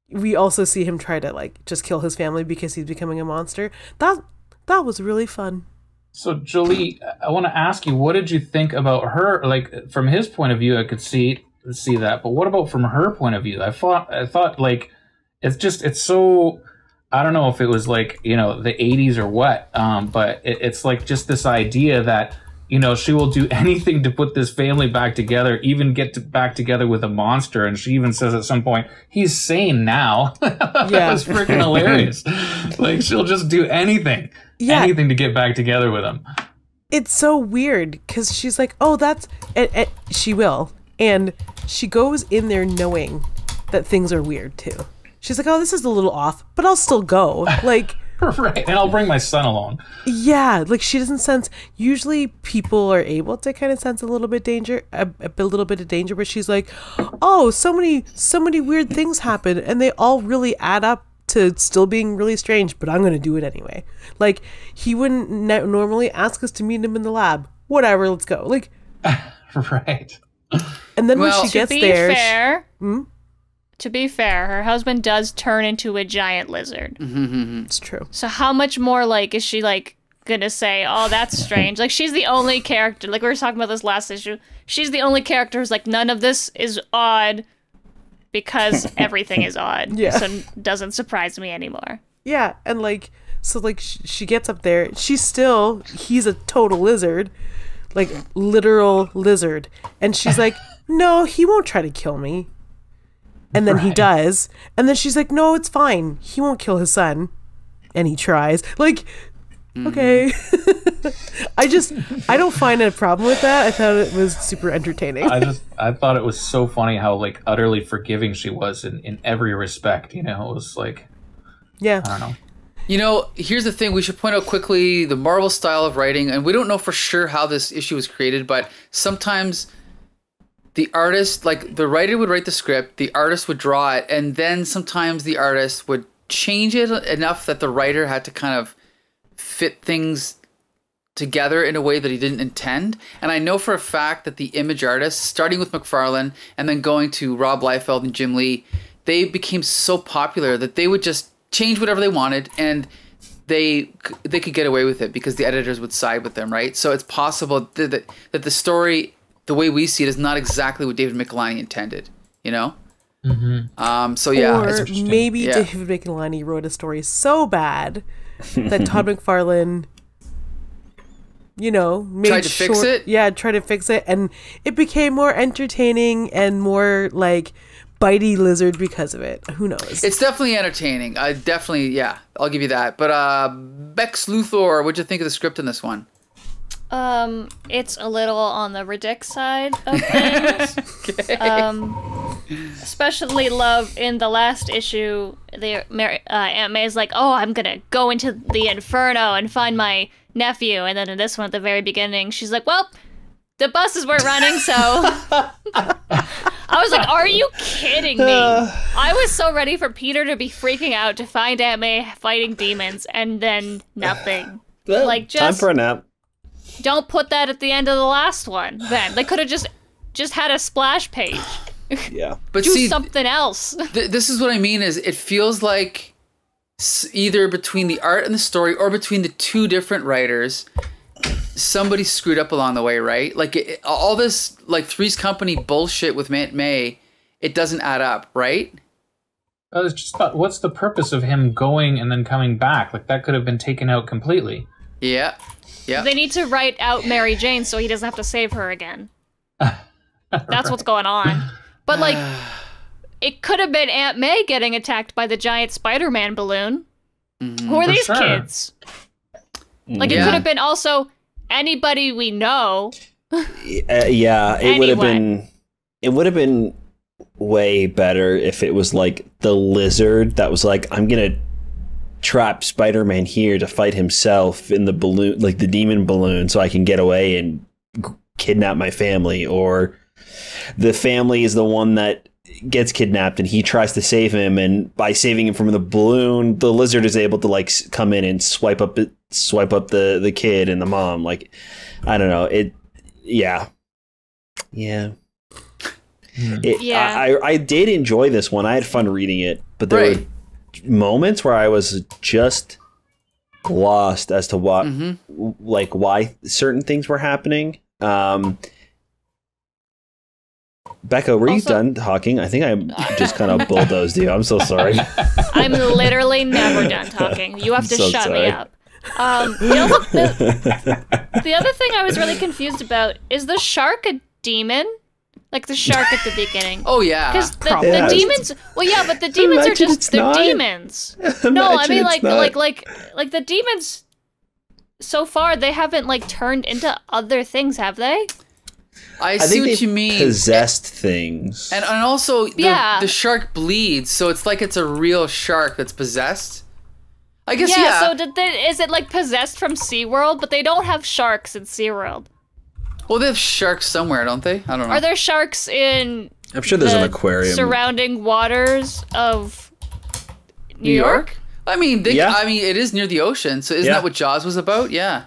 We also see him try to like just kill his family because he's becoming a monster. That was really fun. So, Jolie, I want to ask you, what did you think about her? Like, from his point of view, I could see that, but what about from her point of view? I thought like it's so, I don't know if it was like, you know, the 80s or what, but it's like just this idea that, you know, she will do anything to put this family back together, even back together with a monster. And she even says at some point, he's sane now. That was freaking hilarious. Like, she'll just do anything to get back together with him. It's so weird because she's like, oh, she will. And she goes in there knowing that things are weird too. She's like, oh, this is a little off, but I'll still go. Like, right. And I'll bring my son along. Yeah. Like, she doesn't sense, usually people are able to kind of sense a little bit of danger, but she's like, oh, so many weird things happen and they all really add up to still being really strange, but I'm going to do it anyway. Like, he wouldn't normally ask us to meet him in the lab. Whatever, let's go. Like, right. And then when she gets there... To be fair, her husband does turn into a giant lizard. It's true. So how much more, like, is she, like, gonna say, oh, that's strange? Like, she's the only character, like we were talking about this last issue, she's the only character who's like, none of this is odd because everything is odd. Yeah. So it doesn't surprise me anymore. Yeah, and, like, so, like, she gets up there, he's a total lizard, like, literal lizard, and she's like, no, he won't try to kill me. And then he does. And then she's like, no, it's fine. He won't kill his son. And he tries. Like, okay. I don't find a problem with that. I thought it was super entertaining. I thought it was so funny how, like, utterly forgiving she was in every respect. You know, it was like, yeah. I don't know. You know, here's the thing. We should point out quickly the Marvel style of writing. And we don't know for sure how this issue was created, but sometimes... the artist, like the writer would write the script, the artist would draw it, and then sometimes the artist would change it enough that the writer had to kind of fit things together in a way that he didn't intend. And I know for a fact that the image artists, starting with McFarlane and then going to Rob Liefeld and Jim Lee, they became so popular that they would just change whatever they wanted and they could get away with it because the editors would side with them, right? So it's possible that the story... the way we see it is not exactly what David Michelinie intended, you know? So yeah. Or maybe David Michelinie wrote a story so bad that Todd McFarlane, you know, tried to fix it? Yeah, tried to fix it. And it became more entertaining and more like bitey lizard because of it. Who knows? It's definitely entertaining. I'll give you that. But Bex Luthor, what'd you think of the script in this one? It's a little on the ridiculous side of things. Okay. Especially love in the last issue, Aunt May's like, oh, I'm gonna go into the Inferno and find my nephew. And then in this one at the very beginning, she's like, well, the buses weren't running, so... I was like, are you kidding me? I was so ready for Peter to be freaking out to find Aunt May fighting demons, and then nothing. Well, like, just... time for a nap. Don't put that at the end of the last one, then. They could have just had a splash page. Yeah. But do see, something else. This is what I mean is it feels like either between the art and the story or between the two different writers, somebody screwed up along the way, right? Like all this like Three's Company bullshit with Aunt May, it doesn't add up, right? I was just thought, what's the purpose of him going and then coming back? Like that could have been taken out completely. Yeah. Yeah. They need to write out Mary Jane so he doesn't have to save her again. That's what's going on. But, like, it could have been Aunt May getting attacked by the giant Spider-Man balloon. Who are these kids? Like, it could have been also anybody we know. Yeah, it would have been... It would have been way better if it was like the lizard that was like, I'm gonna trap Spider-Man here to fight himself in the balloon, like the demon balloon, so I can get away and kidnap my family. Or the family is the one that gets kidnapped and he tries to save him, and by saving him from the balloon, the lizard is able to like come in and swipe up the kid and the mom. Like, I don't know, I did enjoy this one. I had fun reading it, but there were moments where I was just lost as to what, like, why certain things were happening. Becca, were you done talking? I think I just kind of bulldozed you. I'm so sorry. I'm literally never done talking. You have to shut me up. The other thing I was really confused about is the shark a demon? Like the shark at the beginning. Oh yeah, because the demons. Well, yeah, but the demons are just demons. No, I mean like the demons. So far, they haven't like turned into other things, have they? I see what you mean. Possessed things, and also the shark bleeds, so it's like it's a real shark that's possessed. I guess yeah. So is it like possessed from SeaWorld? But they don't have sharks in SeaWorld. Well, they have sharks somewhere, don't they? I don't know. Are there sharks in? I'm sure there's an aquarium. Surrounding waters of New York? I mean, it is near the ocean, so isn't that what Jaws was about? Yeah.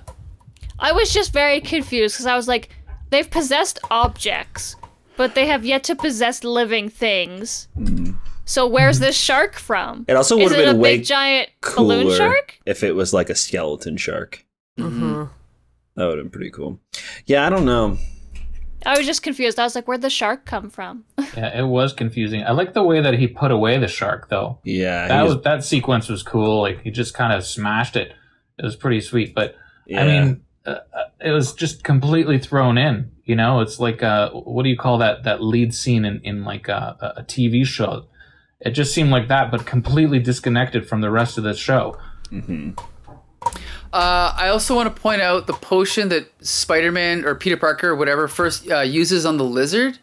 I was just very confused because I was like, they've possessed objects, but they have yet to possess living things. So where's this shark from? It also would have been a big giant balloon shark if it was like a skeleton shark. That would have been pretty cool. Yeah, I don't know. I was just confused. I was like, where'd the shark come from? Yeah, it was confusing. I like the way that he put away the shark, though. Yeah. That sequence was cool. Like, he just kind of smashed it. It was pretty sweet. But, I mean, it was just completely thrown in. You know, it's like, what do you call that lead scene in like a TV show? It just seemed like that, but completely disconnected from the rest of the show. I also want to point out the potion that Spider-Man or Peter Parker or whatever first uses on the lizard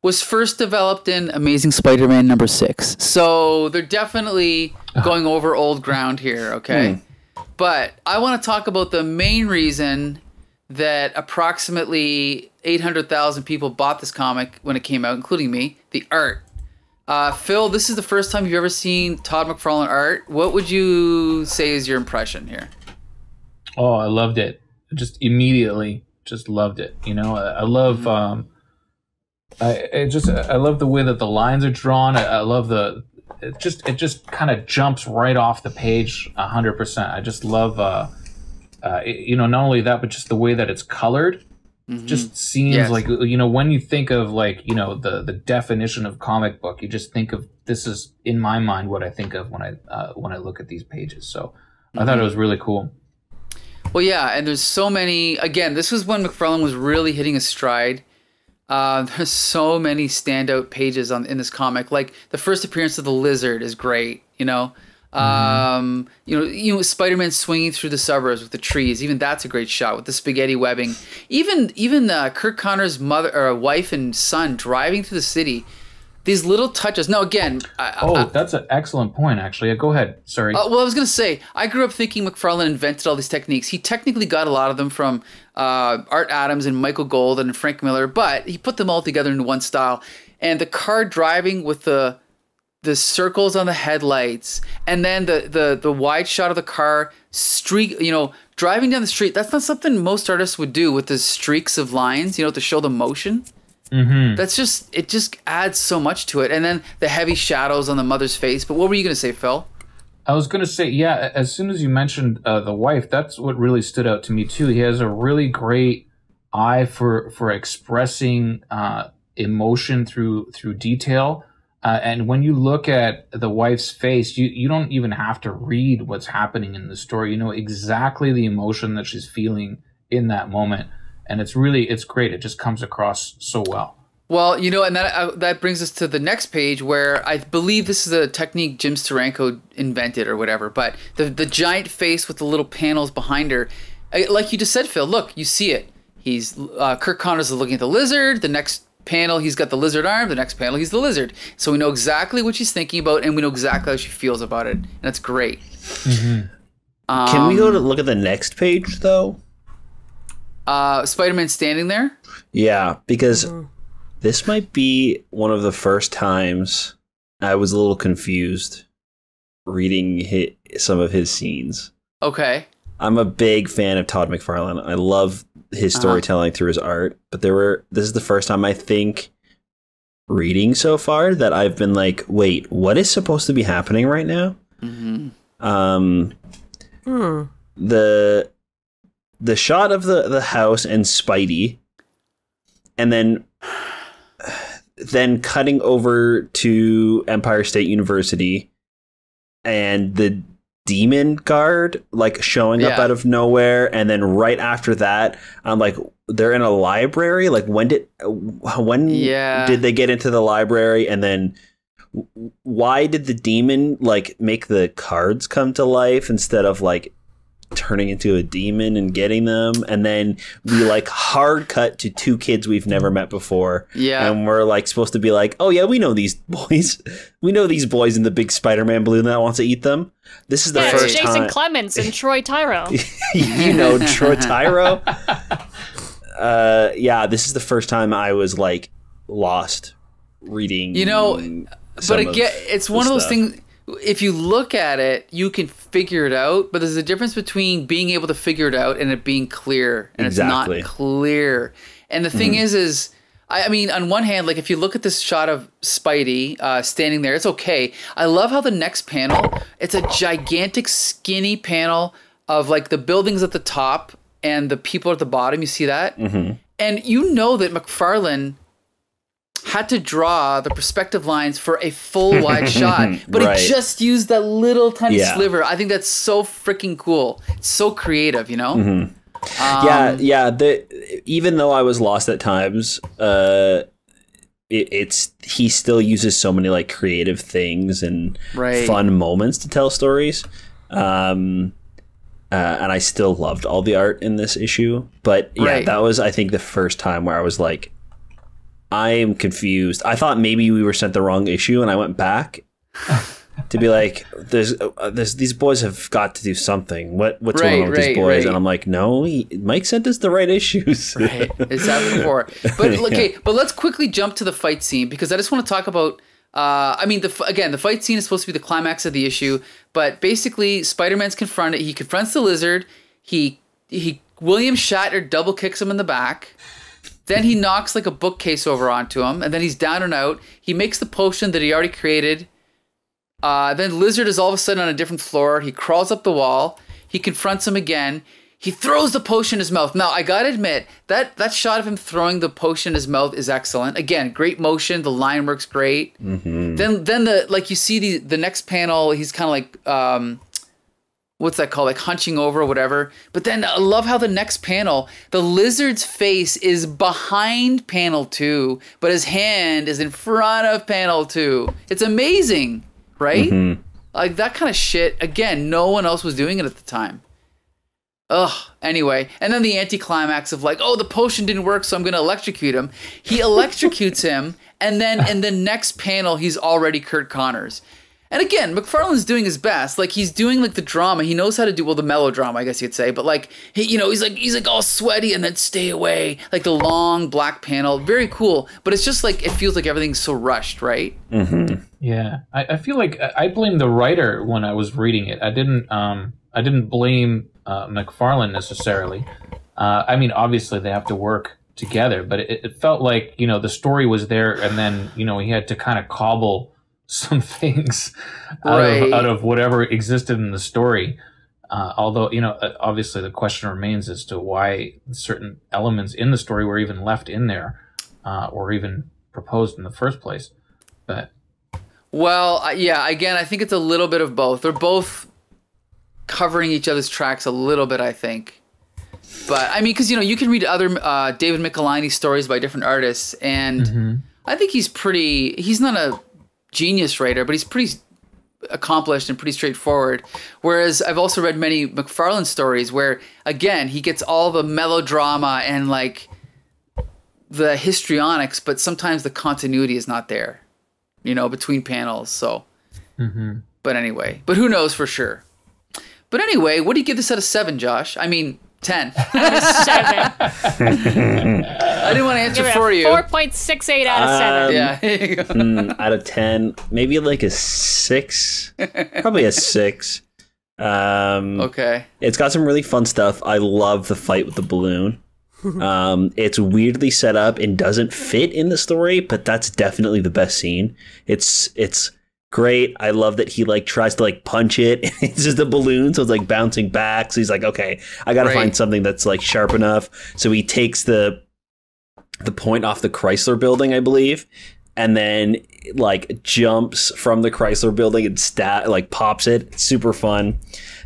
was first developed in Amazing Spider-Man #6. So they're definitely going over old ground here, okay? But I want to talk about the main reason that approximately 800,000 people bought this comic when it came out, including me, the art. Phil, this is the first time you've ever seen Todd McFarlane Art. What would you say is your impression here? Oh, I loved it. Just immediately, just loved it. You know, I love. I love the way that the lines are drawn. I love it just kind of jumps right off the page 100%. I just love. You know, not only that, but just the way that it's colored. Just seems like, you know, when you think of like, you know, the definition of comic book, you just think of, this is in my mind what I think of when I look at these pages. So I thought it was really cool. Well, yeah, and there's so many. Again, this was when McFarlane was really hitting his stride. There's so many standout pages in this comic. Like the first appearance of the lizard is great. You know, Spider-Man swinging through the suburbs with the trees. Even that's a great shot with the spaghetti webbing. Even Kurt Connor's mother or wife and son driving through the city. These little touches. Now, again... that's an excellent point, actually. Go ahead. Sorry. Well, I was going to say, I grew up thinking McFarlane invented all these techniques. He technically got a lot of them from Art Adams and Michael Gold and Frank Miller, but he put them all together into one style. And the car driving with the circles on the headlights, and then the wide shot of the car driving down the street. That's not something most artists would do with the streaks of lines, to show the motion. That's it just adds so much to it. And then the heavy shadows on the mother's face. But what were you going to say, Phil? I was going to say, yeah, as soon as you mentioned the wife, that's what really stood out to me too. He has a really great eye for expressing emotion through detail. And when you look at the wife's face, you don't even have to read what's happening in the story. You know exactly the emotion that she's feeling in that moment. And it's great. It just comes across so well. Well, and that brings us to the next page, where I believe this is a technique Jim Steranko invented or whatever. But the giant face with the little panels behind her, like you just said, Phil. Look, you see it. Kirk Connors is looking at the lizard. The next panel he's got the lizard arm, the next panel he's the lizard. So we know exactly what she's thinking about, and we know exactly how she feels about it, and that's great. Can we go to look at the next page though? Spider-Man standing there. Yeah, because this might be one of the first times I was a little confused reading some of his scenes. Okay. I'm a big fan of Todd Mcfarlane. I love his storytelling through his art, but this is the first time I think reading so far that I've been like, wait, what is supposed to be happening right now? The shot of the house and Spidey, and then cutting over to Empire State University and the demon guard like showing up out of nowhere, and then right after that I'm like, they're in a library. Like when did they get into the library, and then why did the demon like make the cards come to life instead of like turning into a demon and getting them? And then we like hard cut to two kids we've never met before. Yeah. And we're like supposed to be like, oh yeah, we know these boys. We know these boys in the big Spider-Man balloon that wants to eat them. This is the first Jason time. Clements and Troy Tyro. You know Troy Tyro? Yeah, this is the first time I was like lost reading. You know, but again, it's one of those things. If you look at it, you can figure it out, but there's a difference between being able to figure it out and it being clear, and exactly. It's not clear. And the thing is I mean, on one hand, like if you look at this shot of Spidey standing there, it's okay. I love how the next panel, it's a gigantic skinny panel of like the buildings at the top and the people at the bottom. You see that? Mm-hmm. And you know that McFarlane had to draw the perspective lines for a full wide shot, but he just used that little tiny sliver. I think that's so freaking cool. It's so creative, you know? Mm-hmm. Even though I was lost at times, he still uses so many like creative things and fun moments to tell stories. And I still loved all the art in this issue. But that was, I think, the first time where I was like, I am confused. I thought maybe we were sent the wrong issue, and I went back to be like, "There's these boys have got to do something. What's going on with these boys?" And I'm like, "No, Mike sent us the right issues." It's happened before. But okay, but let's quickly jump to the fight scene because I just want to talk about. I mean, the fight scene is supposed to be the climax of the issue, but basically, Spider-Man's confronted. He confronts the Lizard. He William Shatner double kicks him in the back. Then he knocks like a bookcase over onto him, and then he's down and out. He makes the potion that he already created. Then Lizard is all of a sudden on a different floor. He crawls up the wall. He confronts him again. He throws the potion in his mouth. Now, I gotta admit, that shot of him throwing the potion in his mouth is excellent. Again, great motion. The line works great. Mm-hmm. Then you see the next panel, he's kind of like... what's that called? Like hunching over or whatever. But then I love how the next panel, the Lizard's face is behind panel 2, but his hand is in front of panel 2. It's amazing, right? Mm-hmm. Like that kind of shit. Again, no one else was doing it at the time. Ugh. Anyway, and then the anticlimax of like, oh, the potion didn't work, so I'm going to electrocute him. He electrocutes him, and then in the next panel, he's already Kurt Connors. And again, McFarlane's doing his best. Like he's doing like the drama. He knows how to do the melodrama, I guess you'd say. But like he's like all sweaty and then stay away. Like the long black panel, very cool. But it's just like it feels like everything's so rushed, right? Mm-hmm. Yeah, I feel like I blamed the writer when I was reading it. I didn't blame McFarlane necessarily. I mean, obviously they have to work together, but it felt like the story was there, and then he had to kind of cobble some things out of whatever existed in the story. Although, obviously the question remains as to why certain elements in the story were even left in there or even proposed in the first place. But again, I think it's a little bit of both. They're both covering each other's tracks a little bit, I think. But I mean, because, you can read other David Michelinie stories by different artists, and I think he's not a genius writer, but he's pretty accomplished and pretty straightforward. Whereas I've also read many McFarlane stories where, again, he gets all the melodrama and like the histrionics, but sometimes the continuity is not there, you know, between panels. So, but anyway, but who knows for sure. But anyway, what do you give this out of 7, Josh? I mean, 10. 7. I didn't want to answer for you. 4.68 out of 7. Yeah, here you go. Out of 10, maybe like a 6. Probably a 6. Okay. It's got some really fun stuff. I love the fight with the balloon. It's weirdly set up and doesn't fit in the story, but that's definitely the best scene. It's great. I love that he like tries to like punch it. It's just a balloon, so it's like bouncing back. So he's like, okay, I gotta find something that's like sharp enough. So he takes the point off the Chrysler building, I believe, and then like jumps from the Chrysler building and like pops it. It's super fun.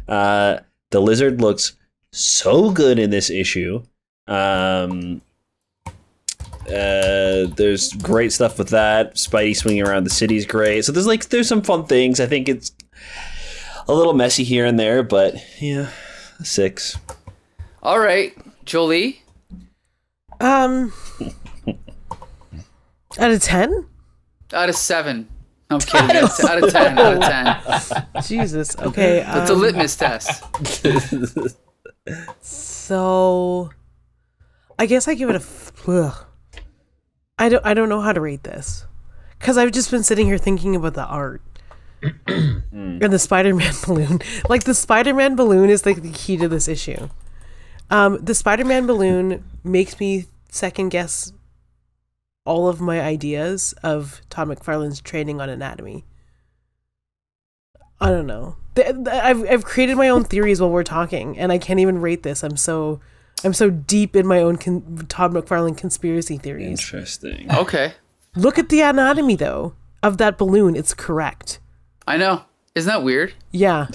The lizard looks so good in this issue. There's great stuff with that. Spidey swinging around the city is great. So there's some fun things. I think it's a little messy here and there, but yeah, a 6. All right, Jolie. Out of 10? Out of 7. I'm kidding. Out of 10. Out of 10. Jesus. Okay. It's a litmus test. So, I guess I give it a. I don't know how to rate this, because I've just been sitting here thinking about the art and the Spider-Man balloon. Like, the Spider-Man balloon is like the key to this issue. The Spider-Man balloon makes me second guess all of my ideas of Todd McFarlane's training on anatomy. I don't know. I've created my own theories while we're talking, and I can't even rate this. I'm so deep in my own Todd McFarlane conspiracy theories. Interesting. Okay. Look at the anatomy, though, of that balloon. It's correct. I know. Isn't that weird? Yeah.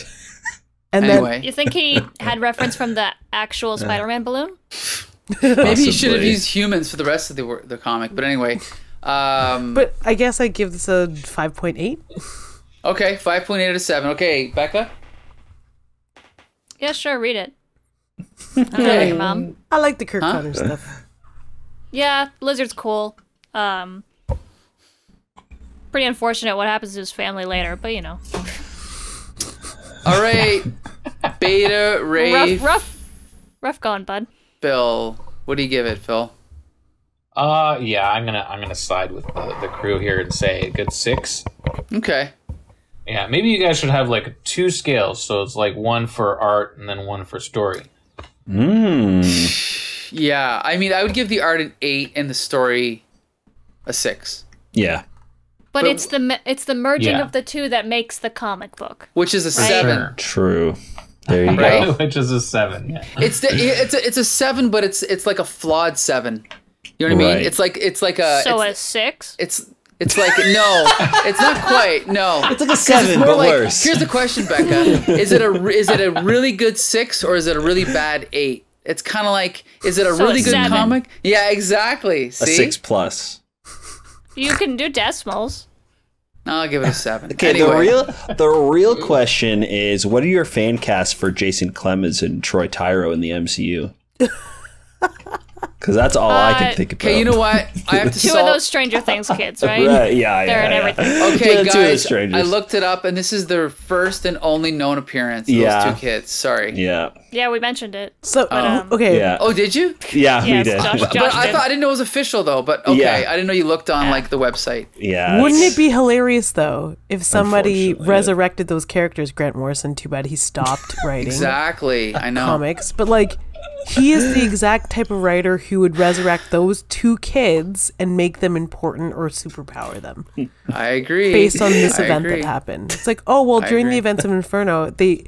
And Anyway. You think he had reference from the actual Spider-Man balloon? Maybe he should have used humans for the rest of the comic. But anyway. but I guess I give this a 5.8. Okay, 5.8 out of 7. Okay, Becca? Yeah, sure, read it. I don't know your mom. I like the Kirk Connors stuff. Yeah, Lizard's cool. Pretty unfortunate what happens to his family later, but you know. All right. Beta, Ray. Rough going, bud. Phil. What do you give it, Phil? Yeah, I'm gonna side with the crew here and say a good 6. Okay. Yeah, maybe you guys should have like 2 scales, so it's like 1 for art and then 1 for story. Yeah, I mean, I would give the art an 8 and the story a 6. Yeah. But it's the merging of the two that makes the comic book. Which is a 7. True. There you Right? go. Which is a 7. Yeah. It's a 7, but it's like a flawed 7. You know what I mean? Right. It's like a So a 6? It's like no, it's not quite. No, It's like a 7, but like, worse. Here's the question, Becca: Is it a really good 6 or is it a really bad 8? It's kind of like, is it a So really a good 7. comic? Yeah, exactly. See? A 6 plus. You can do decimals. I'll give it a 7. Okay, Anyway. the real question is, what are your fan casts for Jason Clemens and Troy Tyro in the MCU? Because that's all I can think about. Okay, you know what? I have to Two of those Stranger Things kids, right? Right, yeah, They're in yeah. everything. Okay, Yeah, two of the guys, strangers. I looked it up, and this is their first and only known appearance. Those Yeah. 2 kids. Sorry. Yeah. Yeah, we mentioned it. So, But, okay. Yeah. Oh, did you? Yeah, we Yes, did. Josh But did. I didn't know it was official though. But okay, Yeah. I didn't know you looked on like the website. Yeah. Wouldn't it be hilarious, though, if somebody Unfortunately, resurrected those characters? Grant Morrison, too bad he stopped writing Exactly. I know. comics. But, like, he is the exact type of writer who would resurrect those 2 kids and make them important or superpower them I agree. based on this I event agree. that happened. It's like, oh, well, during agree. the events of Inferno, they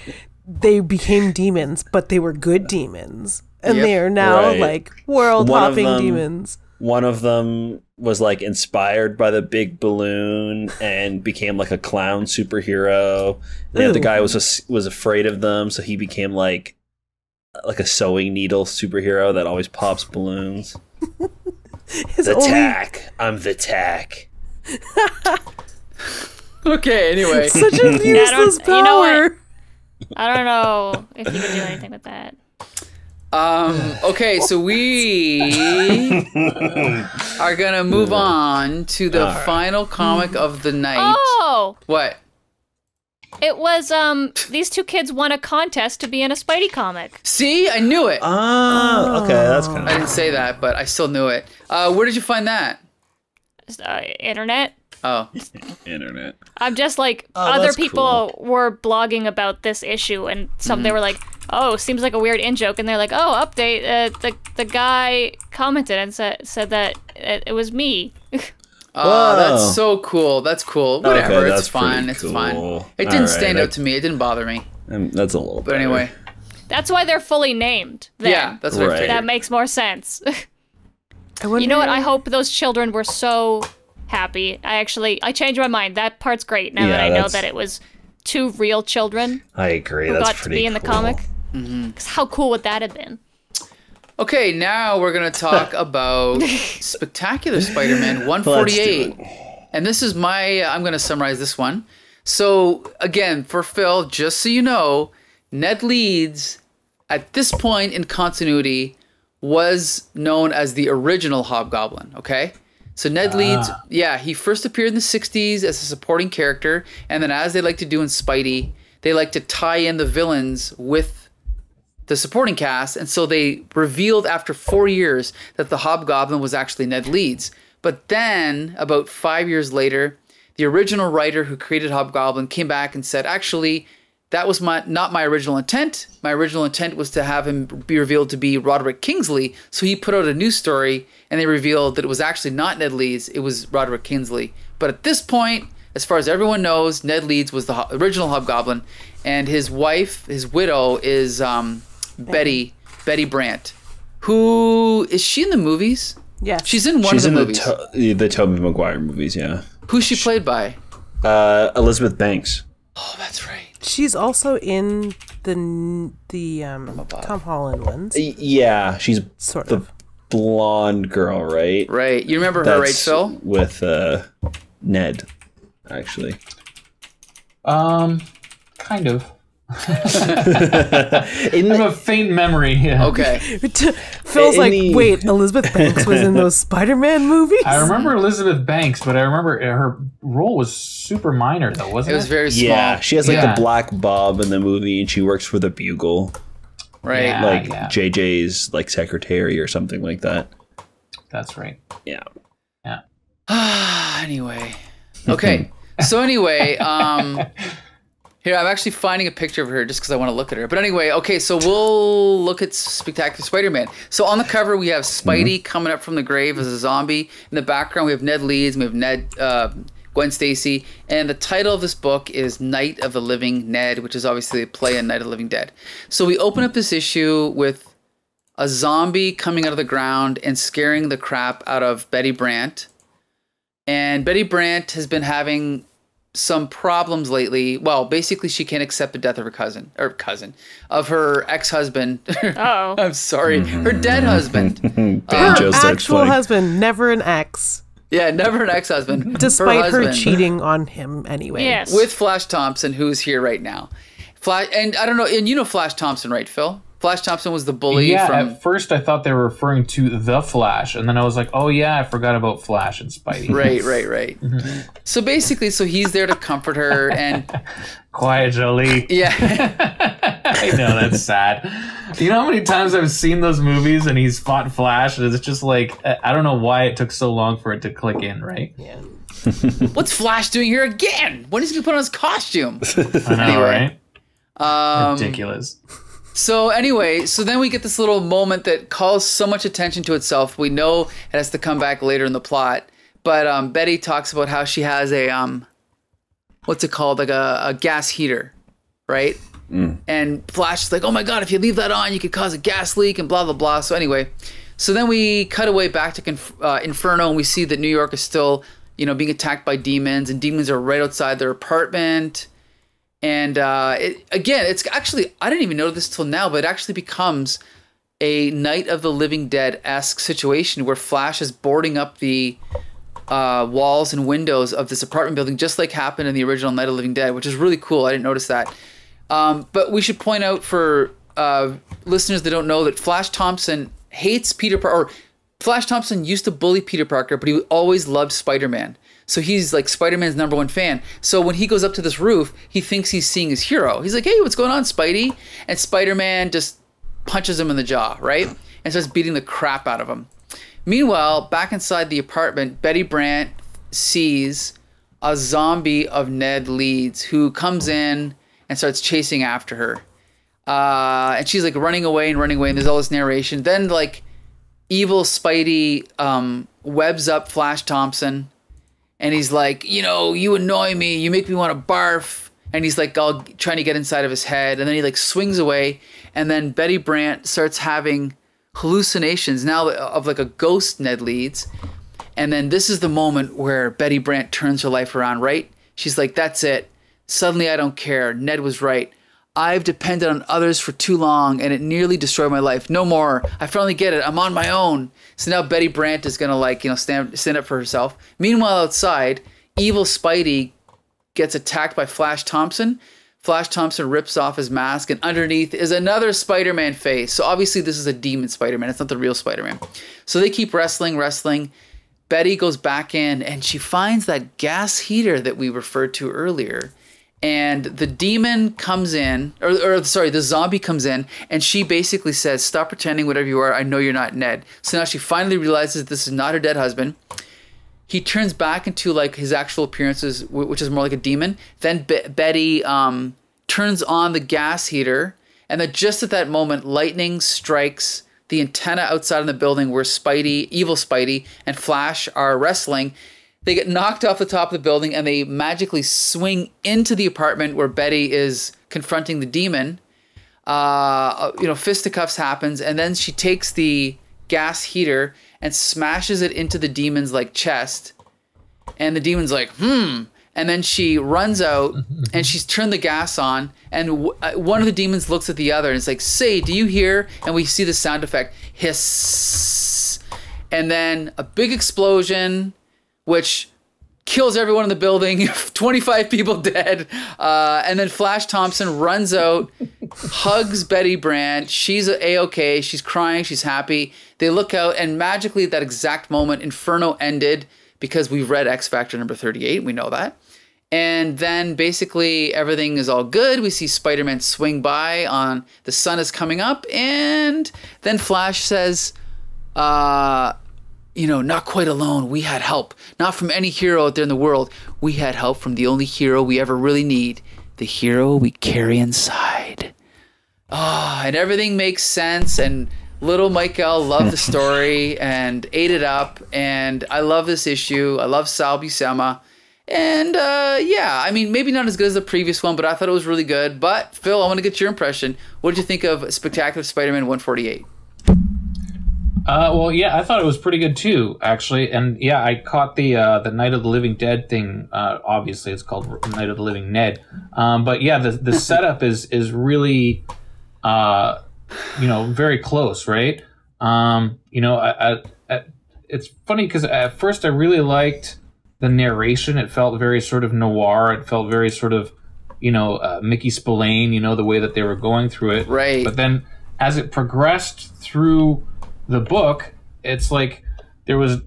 became demons, but they were good demons. And Yep. they are now, Right. like, world-hopping demons. One of them was like inspired by the big balloon and became like a clown superhero. The other Ooh. guy was afraid of them, so he became like a sewing needle superhero that always pops balloons. His The only- tack. I'm the tack. Okay. Anyway. Such a useless power. you know what? I don't know if you can do anything with that. Okay, so we are gonna move on to the final comic of the night. Oh! What? It was, these two kids won a contest to be in a Spidey comic. See, I knew it. Oh, okay, that's kind I of. didn't say that, but I still knew it. Where did you find that? Internet. Oh, Internet. I'm just like, Oh, other that's people were blogging about this issue, and they were like, oh, seems like a weird in-joke, and they're like, oh, update, the guy commented and said that it was me. oh, that's so cool. That's cool. Whatever, Okay, it's that's fine. pretty It's cool. fine. It All didn't right, stand out to me. It didn't bother me. That's a little. But anyway, That's why they're fully named. Then. yeah, that's what I Right. figured. That makes more sense. I wonder, You know what? I hope those children were so happy. I changed my mind. That part's great now Yeah, that I know that's- that it was two real children I agree. who That's got to pretty be in the cool. comic. 'Cause how cool would that have been? Okay, now we're going to talk about Spectacular Spider-Man 148. And this is I'm going to summarize this one. So, again, for Phil, just so you know, Ned Leeds, at this point in continuity, was known as the original Hobgoblin, okay? So Ned Leeds, he first appeared in the 60s as a supporting character, and then as they like to do in Spidey, they like to tie in the villains with the supporting cast, and so they revealed after 4 years that the Hobgoblin was actually Ned Leeds. But then, about 5 years later, the original writer who created Hobgoblin came back and said, actually, that was not my original intent. My original intent was to have him be revealed to be Roderick Kingsley. So he put out a new story, and they revealed that it was actually not Ned Leeds, it was Roderick Kingsley. But at this point, as far as everyone knows, Ned Leeds was the original Hobgoblin, and his wife, his widow, is Betty Brant. Who is she in the movies? Yes. She's in one She's of in the movies. the Tobey Maguire movies. Yeah. Who's she played by? Elizabeth Banks. Oh, that's right. She's also in the Tom Holland ones. Yeah, she's Sort the of. blonde girl, right? Right. You remember her, right, Phil? With Ned, actually. Kind of. I In have the, a faint memory. Yeah. Okay. Phil's In like, the- wait, Elizabeth Banks was in those Spider-Man movies? I remember Elizabeth Banks, but I remember her role was super minor, though, wasn't It it? was very small. yeah, she has like Yeah. the black bob in the movie, and she works for the Bugle, Right. Yeah. like JJ's like secretary or something like that. That's right. Yeah. Yeah. Anyway. Okay. So anyway, here, I'm actually finding a picture of her just because I want to look at her. But anyway, okay, so we'll look at Spectacular Spider-Man. So on the cover, we have Spidey coming up from the grave as a zombie. In the background, we have Ned Leeds, we have Gwen Stacy. And the title of this book is Night of the Living Ned, which is obviously a play on Night of the Living Dead. So we open up this issue with a zombie coming out of the ground and scaring the crap out of Betty Brant. And Betty Brant has been having some problems lately. Well, basically, she can't accept the death of her of her ex-husband. Uh-oh. I'm sorry, her dead husband. Banjo starts Actual playing. husband, never an ex. Yeah, never an ex-husband. Despite her husband. cheating on him anyway. Yes. With Flash Thompson, who's here right now. And I don't know, and you know Flash Thompson, right, Phil? Flash Thompson was the bully Yeah, from... at first I thought they were referring to the Flash, and then I was like, oh yeah, I forgot about Flash and Spidey. Right. So basically, he's there to comfort her, and Quiet Jolie. yeah, I know, that's sad. You know how many times I've seen those movies and he's fought Flash, and it's just like, I don't know why it took so long for it to click in, right? Yeah. what's Flash doing here again? When is he gonna put on his costume? I know, Anyway. right? Ridiculous. So anyway, then we get this little moment that calls so much attention to itself. We know it has to come back later in the plot. But Betty talks about how she has a what's it called, like a gas heater, right? And Flash is like, oh my god, if you leave that on, you could cause a gas leak and blah blah blah. So anyway, then we cut away back to Inferno, and we see that New York is still, being attacked by demons, and demons are right outside their apartment. And it's actually, I didn't even know this till now, but it actually becomes a Night of the Living Dead-esque situation where Flash is boarding up the walls and windows of this apartment building, just like happened in the original Night of the Living Dead, which is really cool. I didn't notice that. But we should point out for listeners that don't know that Flash Thompson hates Peter Parker, or Flash Thompson used to bully Peter Parker, but he always loved Spider-Man. So he's like Spider-Man's #1 fan. So when he goes up to this roof, he thinks he's seeing his hero. He's like, hey, what's going on, Spidey? And Spider-Man just punches him in the jaw, right? And starts beating the crap out of him. Meanwhile, back inside the apartment, Betty Brant sees a zombie of Ned Leeds who comes in and starts chasing after her. And she's like running away, and there's all this narration. Then like evil Spidey webs up Flash Thompson, and he's like, you know, you annoy me, you make me want to barf. And he's like all trying to get inside of his head, and then he like swings away, and then Betty Brant starts having hallucinations now of like a ghost Ned Leeds. And then this is the moment where Betty Brant turns her life around, right? She's like, that's it. Suddenly I don't care. Ned was right. I've depended on others for too long, and it nearly destroyed my life. No more. I finally get it. I'm on my own. So now Betty Brant is going to like, you know, stand up for herself. Meanwhile, outside, evil Spidey gets attacked by Flash Thompson. Flash Thompson rips off his mask, and underneath is another Spider-Man face. So obviously this is a demon Spider-Man. It's not the real Spider-Man. So they keep wrestling. Betty goes back in, and she finds that gas heater that we referred to earlier. And the demon comes in, the zombie comes in, and she basically says, stop pretending whatever you are. I know you're not Ned. So now she finally realizes this is not her dead husband. He turns back into like his actual appearances, which is more like a demon. Then Betty turns on the gas heater, and then just at that moment, lightning strikes the antenna outside in the building where evil Spidey, and Flash are wrestling. They get knocked off the top of the building, and they magically swing into the apartment where Betty is confronting the demon. Fisticuffs happens, and then she takes the gas heater and smashes it into the demon's like chest. And the demon's like, And then she runs out, and she's turned the gas on, and one of the demons looks at the other, and it's like, say, do you hear? And we see the sound effect, hiss. And then a big explosion, which kills everyone in the building, 25 people dead. And then Flash Thompson runs out, hugs Betty Brant. She's A-okay. She's crying. She's happy. They look out, and magically at that exact moment, Inferno ended, because we've read X Factor number 38. We know that. And then basically everything is all good. We see Spider-Man swing by on the sun is coming up. And then Flash says, not quite alone. We had help. Not from any hero out there in the world. We had help from the only hero we ever really need. The hero we carry inside. And everything makes sense. And little Michael loved the story and ate it up. And I love this issue. I love Sal Buscema. And maybe not as good as the previous one, but I thought it was really good. But Phil, I want to get your impression. What did you think of Spectacular Spider-Man 148? I thought it was pretty good too, actually. And yeah, I caught the Night of the Living Dead thing. Obviously, it's called Night of the Living Ned. But yeah, the setup is really, very close, right? It's funny because at first I really liked the narration. It felt very sort of noir. It felt very sort of, Mickey Spillane, the way that they were going through it. Right. But then as it progressed through the book, it's like there was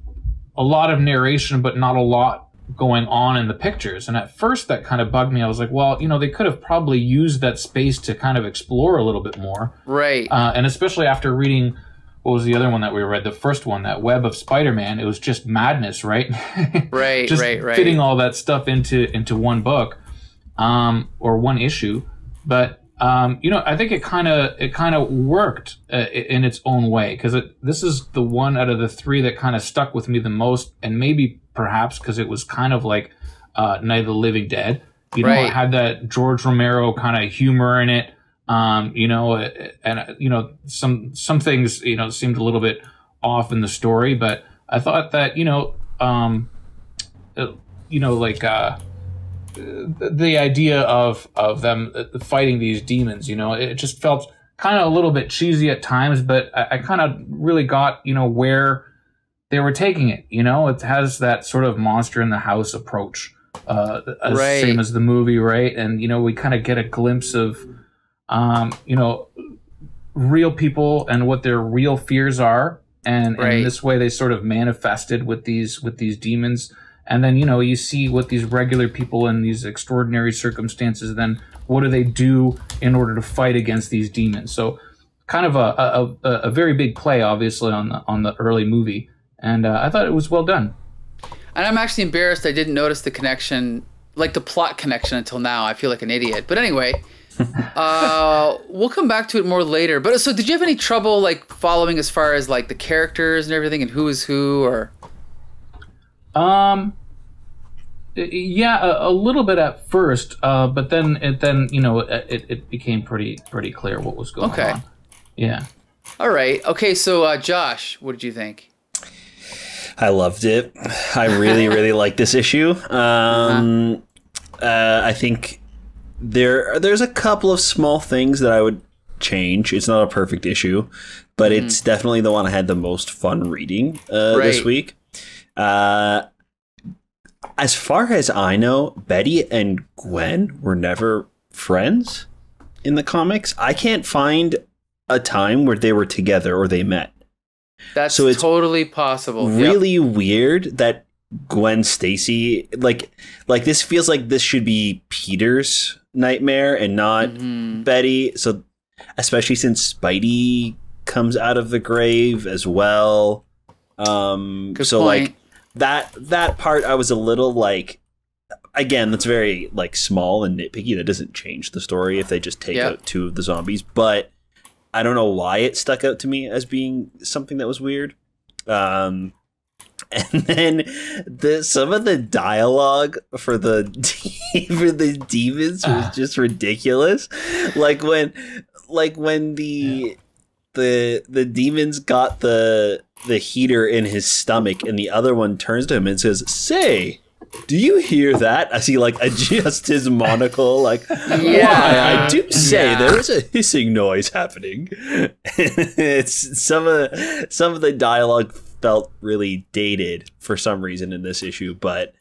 a lot of narration, but not a lot going on in the pictures. And at first that kind of bugged me. I was like, well, they could have probably used that space to kind of explore a little bit more. Right. And especially after reading, what was the other one that we read? The first one, that Web of Spider-Man. It was just madness, right? Right, just right. fitting all that stuff into one book, or one issue. But I think it kind of worked in its own way, because this is the one out of the three that kind of stuck with me the most, and maybe perhaps because it was kind of like Night of the Living Dead. It had that George Romero kind of humor in it. Some things, seemed a little bit off in the story, but I thought that, the idea of them fighting these demons, it just felt kind of a little bit cheesy at times, but I kind of really got, where they were taking it. It has that sort of monster in the house approach, same as the movie, right? And, we kind of get a glimpse of, real people and what their real fears are, and Right. in this way they sort of manifested with these demons. And then, you know, you see what these regular people in these extraordinary circumstances, then what do they do in order to fight against these demons? So kind of a very big play, obviously, on the early movie. And I thought it was well done. And I'm actually embarrassed I didn't notice the connection, like the plot connection, until now. I feel like an idiot. But anyway, we'll come back to it more later. But so did you have any trouble like following as far as like the characters and everything and who is who, or? Yeah, a little bit at first, but then it became pretty clear what was going on. Yeah. All right. Okay. So Josh, what did you think? I loved it. I really, really like this issue. I think there's a couple of small things that I would change. It's not a perfect issue, but it's definitely the one I had the most fun reading this week. As far as I know, Betty and Gwen were never friends in the comics. I can't find a time where they were together or they met. That's so it's totally possible. Really weird that Gwen Stacy, like this feels like this should be Peter's nightmare and not Betty. So especially since Spidey comes out of the grave as well. Good so point. Like that part I was a little like, again, that's very like small and nitpicky. That doesn't change the story if they just take out two of the zombies, but I don't know why it stuck out to me as being something that was weird. And then some of the dialogue for the demons was just ridiculous. Like when the demons got the heater in his stomach and the other one turns to him and says, "Say, do you hear that?" As he like adjusts his monocle, like, "Why, I do say there is a hissing noise happening." It's some of the dialogue felt really dated for some reason in this issue, but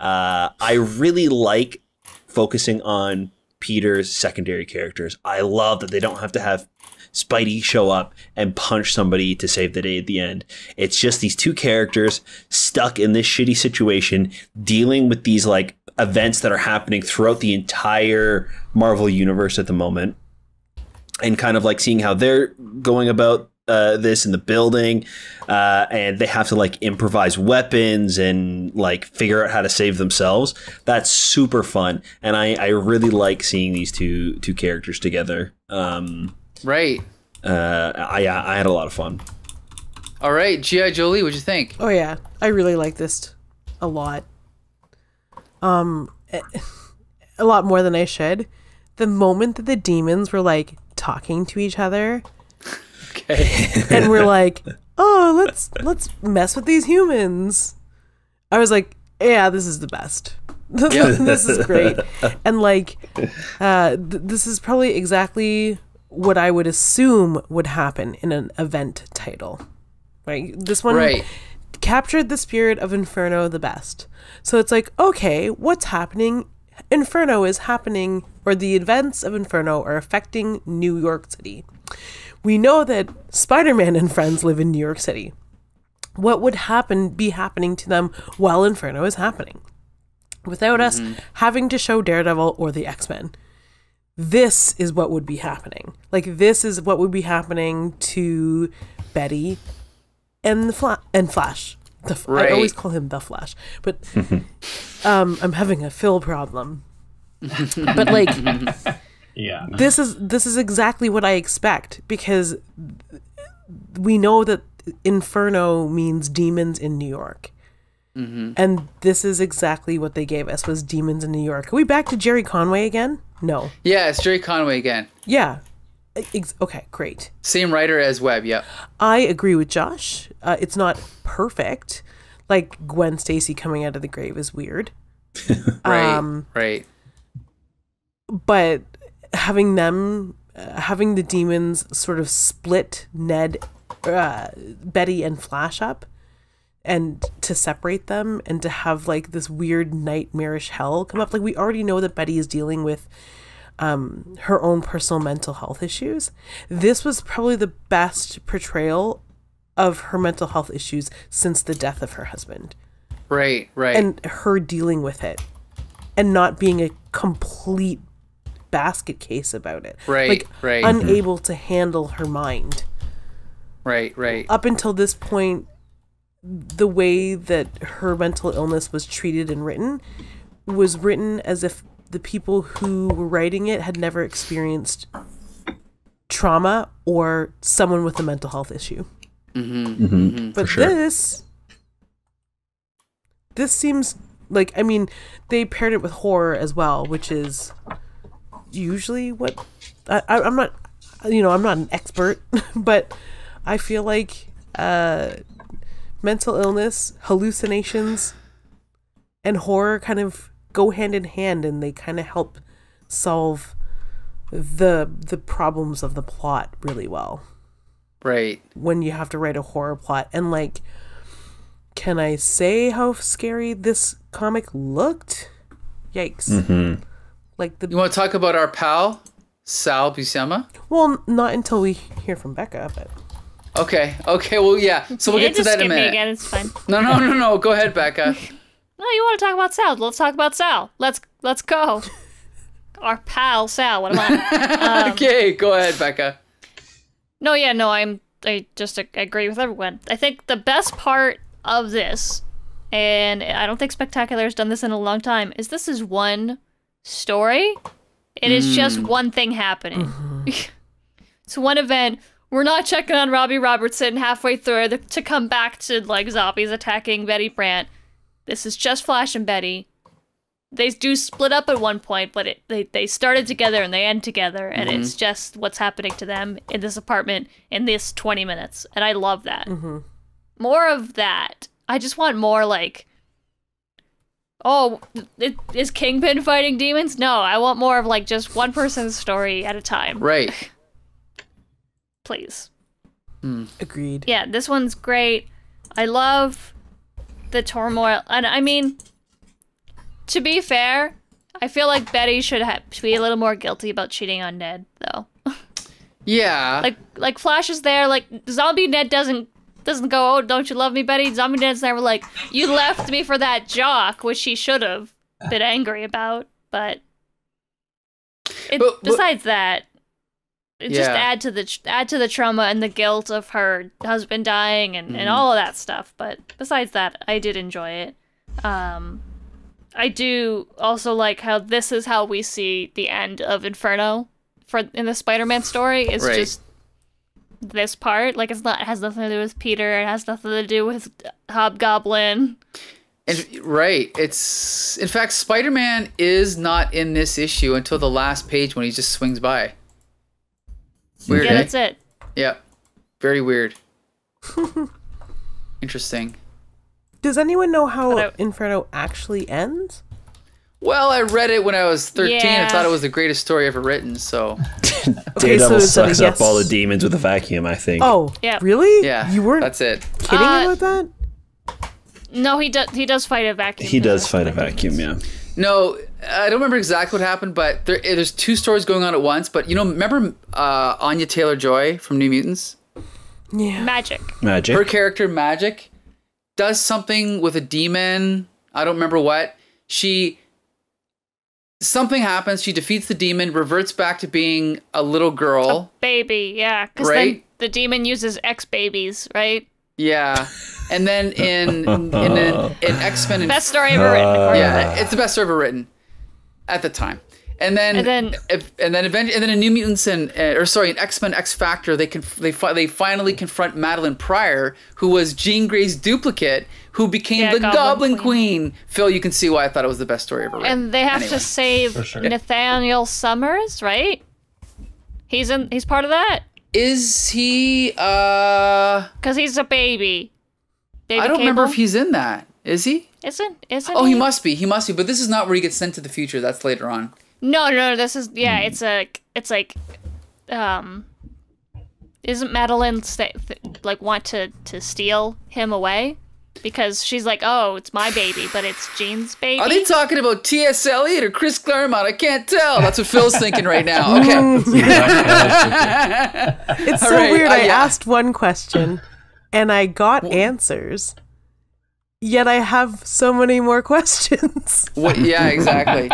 I really like focusing on Peter's secondary characters. I love that they don't have to have Spidey show up and punch somebody to save the day at the end. It's just these two characters stuck in this shitty situation, dealing with these like events that are happening throughout the entire Marvel universe at the moment, and kind of like seeing how they're going about this in the building, and they have to like improvise weapons and like figure out how to save themselves. That's super fun, and I really like seeing these two characters together. Right. I had a lot of fun. All right, G.I. Jolie, what'd you think? Oh yeah, I really like this a lot. A lot more than I should. The moment that the demons were like talking to each other, and we're like, "Oh, let's mess with these humans," I was like, "Yeah, this is the best. This is great." And like, this is probably exactly what I would assume would happen in an event title, right? This one captured the spirit of Inferno the best. So it's like, okay, what's happening? Inferno is happening, or the events of Inferno are affecting New York City. We know that Spider-Man and friends live in New York City. What would be happening to them while Inferno is happening? Without us having to show Daredevil or the X-Men. This is what would be happening. Like, this is what would be happening to Betty and Flash. I always call him the Flash, but I'm having a Phil problem. But like, this is exactly what I expect, because we know that Inferno means demons in New York. And this is exactly what they gave us, was demons in New York. Are we back to Gerry Conway again? No. Yeah, it's Gerry Conway again. Yeah. Okay, great. Same writer as Webb, yep. I agree with Josh. It's not perfect. Like, Gwen Stacy coming out of the grave is weird. Right. But having the demons sort of split Betty and Flash up, and to separate them, and to have like this weird nightmarish hell come up. Like, we already know that Betty is dealing with her own personal mental health issues. This was probably the best portrayal of her mental health issues since the death of her husband. Right. And her dealing with it and not being a complete basket case about it. Right. Unable to handle her mind. Right. Up until this point, the way that her mental illness was treated and written was written as if the people who were writing it had never experienced trauma or someone with a mental health issue. But this seems like, I mean, they paired it with horror as well, which is usually what I'm not, I'm not an expert, but I feel like mental illness, hallucinations, and horror kind of go hand in hand, and they kind of help solve the problems of the plot really well. Right. When you have to write a horror plot. And like, can I say how scary this comic looked? Yikes. Like You want to talk about our pal, Sal Buscema? Well, not until we hear from Becca, but... Okay, well, yeah. So we'll get to that in a minute. Me again, it's fine. No. Go ahead, Becca. No, you want to talk about Sal? Let's talk about Sal. Let's go. Our pal Sal. What am I? Okay, go ahead, Becca. I just agree with everyone. I think the best part of this, and I don't think Spectacular has done this in a long time, is this is one story. It is just one thing happening. It's one event. We're not checking on Robbie Robertson halfway through to come back to like zombies attacking Betty Brant. This is just Flash and Betty. They do split up at one point, but they started together and they end together, and it's just what's happening to them in this apartment in this 20 minutes, and I love that. More of that. I just want more like, is Kingpin fighting demons? No, I want more of like just one person's story at a time. Right. Please. Agreed. Yeah, this one's great. I love the turmoil, and I mean, to be fair, I feel like Betty should be a little more guilty about cheating on Ned, though. Yeah. Like Flash is there, like zombie Ned doesn't go, "Oh, don't you love me, Betty?" Zombie Ned's there, like, "You left me for that jock," which he should have been angry about, but besides that, it just add to the trauma and the guilt of her husband dying and all of that stuff. But besides that, I did enjoy it. I do also like how this is how we see the end of Inferno in the Spider-Man story. It's just this part. Like, it has nothing to do with Peter. It has nothing to do with Hobgoblin. And it's in fact, Spider-Man is not in this issue until the last page when he just swings by. Weird. Yeah, that's it. Yeah, very weird. Interesting. Does anyone know how Inferno actually ends? Well, I read it when I was 13 and Yeah. thought it was the greatest story ever written, so... Daredevil is that a sucks up yes? all the demons with a vacuum, I think. Oh, Yeah. really? Yeah, You weren't that's it. kidding about that? No, he does fight a vacuum. He does fight a vacuum, yeah. No, I don't remember exactly what happened, but there's two stories going on at once. But, remember Anya Taylor-Joy from New Mutants? Yeah. Magic. Her character, Magic, does something with a demon. I don't remember what. Something happens. She defeats the demon, reverts back to being a little girl. Baby, yeah. Because then the demon uses X-babies, right? Yeah. And then in X-Men... Best story ever written, according to that. It's the best story ever written at the time. And then in New Mutants in X-Men X Factor, they finally confront Madeline Pryor, who was Jean Grey's duplicate, who became the Goblin Queen. Phil, you can see why I thought it was the best story ever written. And they have to save Nathaniel Summers, right? He's part of that. Is he? Because he's a baby. Baby I don't remember Cable? if he's in that. Is he? Isn't Oh, he must be. But this is not where he gets sent to the future. That's later on. No. This is it's like, isn't Madeline want to steal him away? because she's like, oh, it's my baby, but it's Jean's baby. Are they talking about T.S. Eliot or Chris Claremont? I can't tell. That's what Phil's thinking right now. Okay. It's so weird. I asked one question and I got answers, yet I have so many more questions. Yeah, exactly.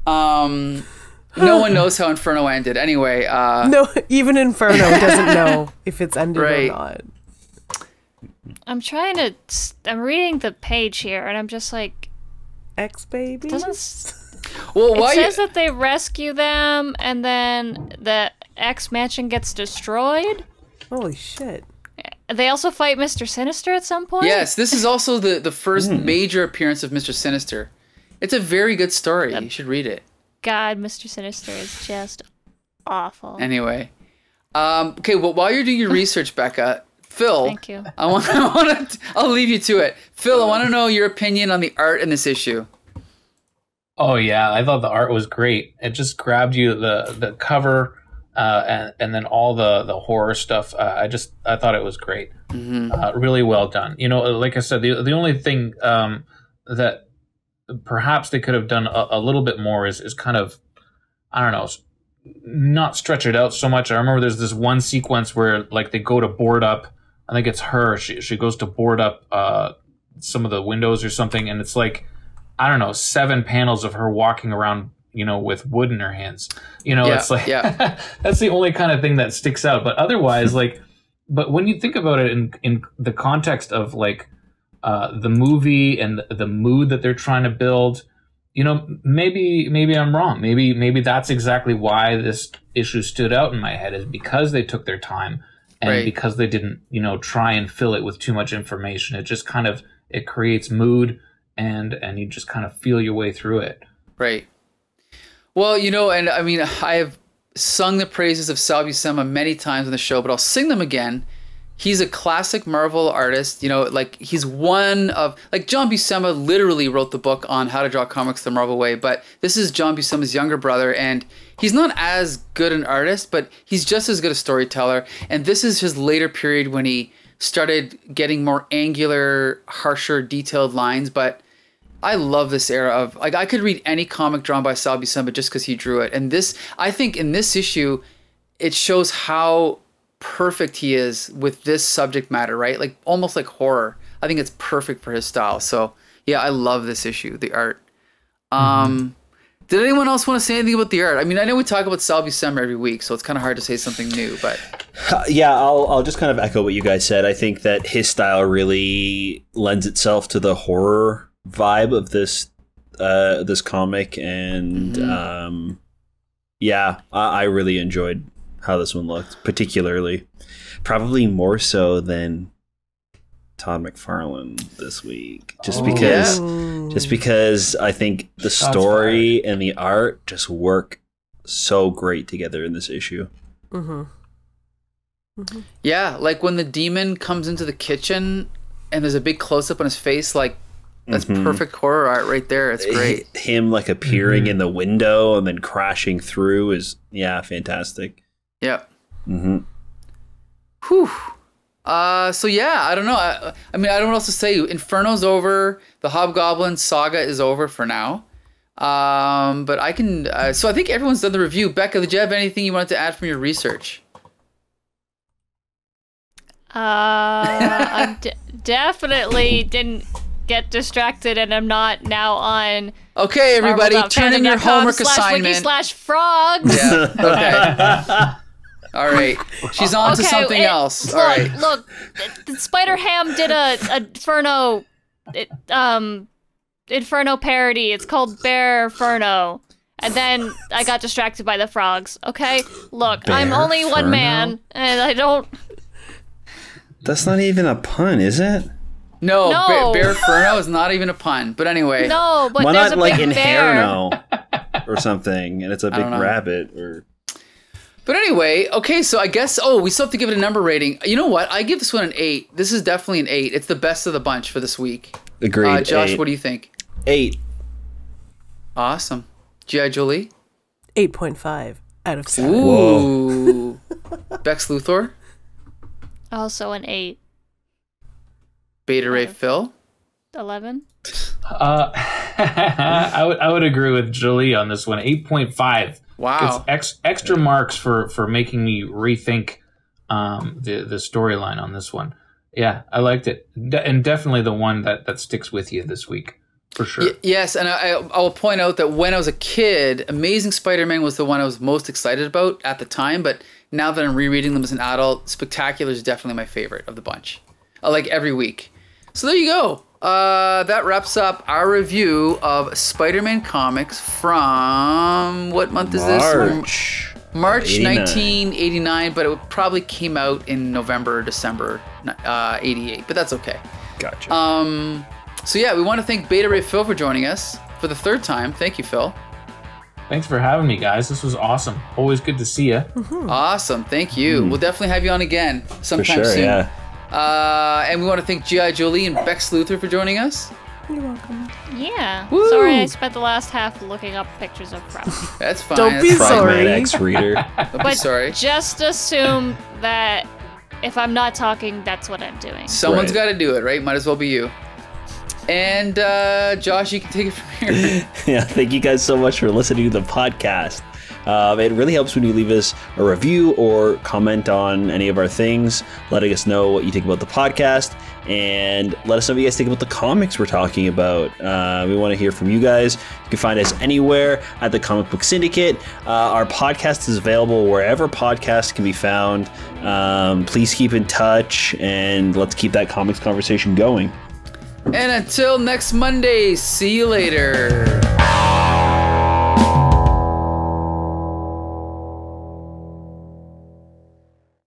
No one knows how Inferno ended. Anyway. No, even Inferno doesn't know if it's ended or not. I'm reading the page here, and I'm just like, X-Baby? It why says that they rescue them, and then the X mansion gets destroyed. Holy shit. They also fight Mr. Sinister at some point? Yes, this is also the first major appearance of Mr. Sinister. It's a very good story. You should read it. God, Mr. Sinister is just awful. Anyway. Okay, well, while you're doing your research, Becca, Phil, thank you. I'll leave you to it. Phil, I want to know your opinion on the art in this issue. Oh yeah, I thought the art was great. It just grabbed you, the cover, and then all the horror stuff. I thought it was great. Really well done. You know, like I said, the only thing that perhaps they could have done a little bit more is kind of, I don't know, not stretch it out so much. I remember there's this one sequence where like they go to board up. I think it's her. She goes to board up some of the windows or something, and it's like, I don't know, 7 panels of her walking around, you know, with wood in her hands. You know, it's like that's the only kind of thing that sticks out. But otherwise, like, but when you think about it in the context of like the movie and the mood that they're trying to build, you know, maybe I'm wrong. Maybe that's exactly why this issue stood out in my head, is because they took their time. And because they didn't, you know, try and fill it with too much information. It just kind of, it creates mood, and you just kind of feel your way through it. Right. Well, you know, and I mean, I have sung the praises of Sal Buscema many times on the show, but I'll sing them again. He's a classic Marvel artist. You know, like he's one of, like John Buscema literally wrote the book on how to draw comics the Marvel way, but this is John Buscema's younger brother, and he's not as good an artist, but he's just as good a storyteller. And this is his later period when he started getting more angular, harsher, detailed lines. But I love this era of, like, I could read any comic drawn by Sal Buscema just because he drew it. And this, I think in this issue, it shows how perfect he is with this subject matter, right? Like almost like horror. I think it's perfect for his style. So yeah, I love this issue, the art. Did anyone else want to say anything about the art? I mean, I know we talk about Sal Buscema every week, so it's kind of hard to say something new, but yeah, I'll just kind of echo what you guys said. I think that his style really lends itself to the horror vibe of this this comic, and yeah, I really enjoyed how this one looked, particularly, probably more so than Todd Mcfarlane this week, just because I think the story and the art just work so great together in this issue. Yeah, like when the demon comes into the kitchen and there's a big close up on his face, like that's perfect horror art right there. It's great. Him like appearing in the window and then crashing through is fantastic. Yep. Whew. So yeah, I don't know. I mean, I don't know what else to say. Inferno's over. The Hobgoblin saga is over for now. But I can. So I think everyone's done the review. Becca, did you have anything you wanted to add from your research? I definitely didn't get distracted, and I'm not now on. Okay, everybody, turn in your homework assignment. /wiki/frogs. Yeah. Okay. All right. She's on to something else. All right. Look, Spider Ham did a Inferno parody. It's called Bear Inferno. And then I got distracted by the frogs. Okay? Look, Bear I'm only one man, and I don't... That's not even a pun, is it? No. Bear Inferno is not even a pun. But anyway. No, but why there's not a like big bear. Inferno or something, and it's a big rabbit or... But anyway, okay, so I guess, we still have to give it a number rating. You know what? I give this one an 8. This is definitely an 8. It's the best of the bunch for this week. Agreed. Josh, 8. what do you think? 8. Awesome. G.I. Jolie? 8.5 out of 7. Ooh. Bex Luthor? Also an 8. Beta Ray Fil? 11. I would agree with Jolie on this one. 8.5. Wow. It's extra marks for making me rethink the storyline on this one. Yeah, I liked it. And definitely the one that sticks with you this week, for sure. Yes, and I will point out that when I was a kid, Amazing Spider-Man was the one I was most excited about at the time, but now that I'm rereading them as an adult, Spectacular is definitely my favorite of the bunch. I like every week. So there you go. That wraps up our review of Spider-Man comics from... What month is this? March 1989, but it probably came out in November or December 88, but that's okay. Gotcha. So yeah, we want to thank Beta Ray Fil for joining us for the third time. Thank you, Phil. Thanks for having me, guys. This was awesome. Always good to see you. Awesome. Thank you. We'll definitely have you on again sometime soon. Yeah. And we want to thank G.I. Jolie and Bex Luthor for joining us. You're welcome. Yeah. Woo! Sorry I spent the last half looking up pictures of Pride. That's fine. Don't be That's fine. sorry. X reader. Don't be But sorry. just assume that if I'm not talking, that's what I'm doing. Someone's Right. got to do it, right? Might as well be you. And Josh, you can take it from here. Yeah, thank you guys so much for listening to the podcast. It really helps when you leave us a review or comment on any of our things, letting us know what you think about the podcast, and let us know what you guys think about the comics we're talking about. We want to hear from you guys. You can find us anywhere at the Comic Book Syndicate. Our podcast is available wherever podcasts can be found. Please keep in touch, and let's keep that comics conversation going. And until next Monday, see you later.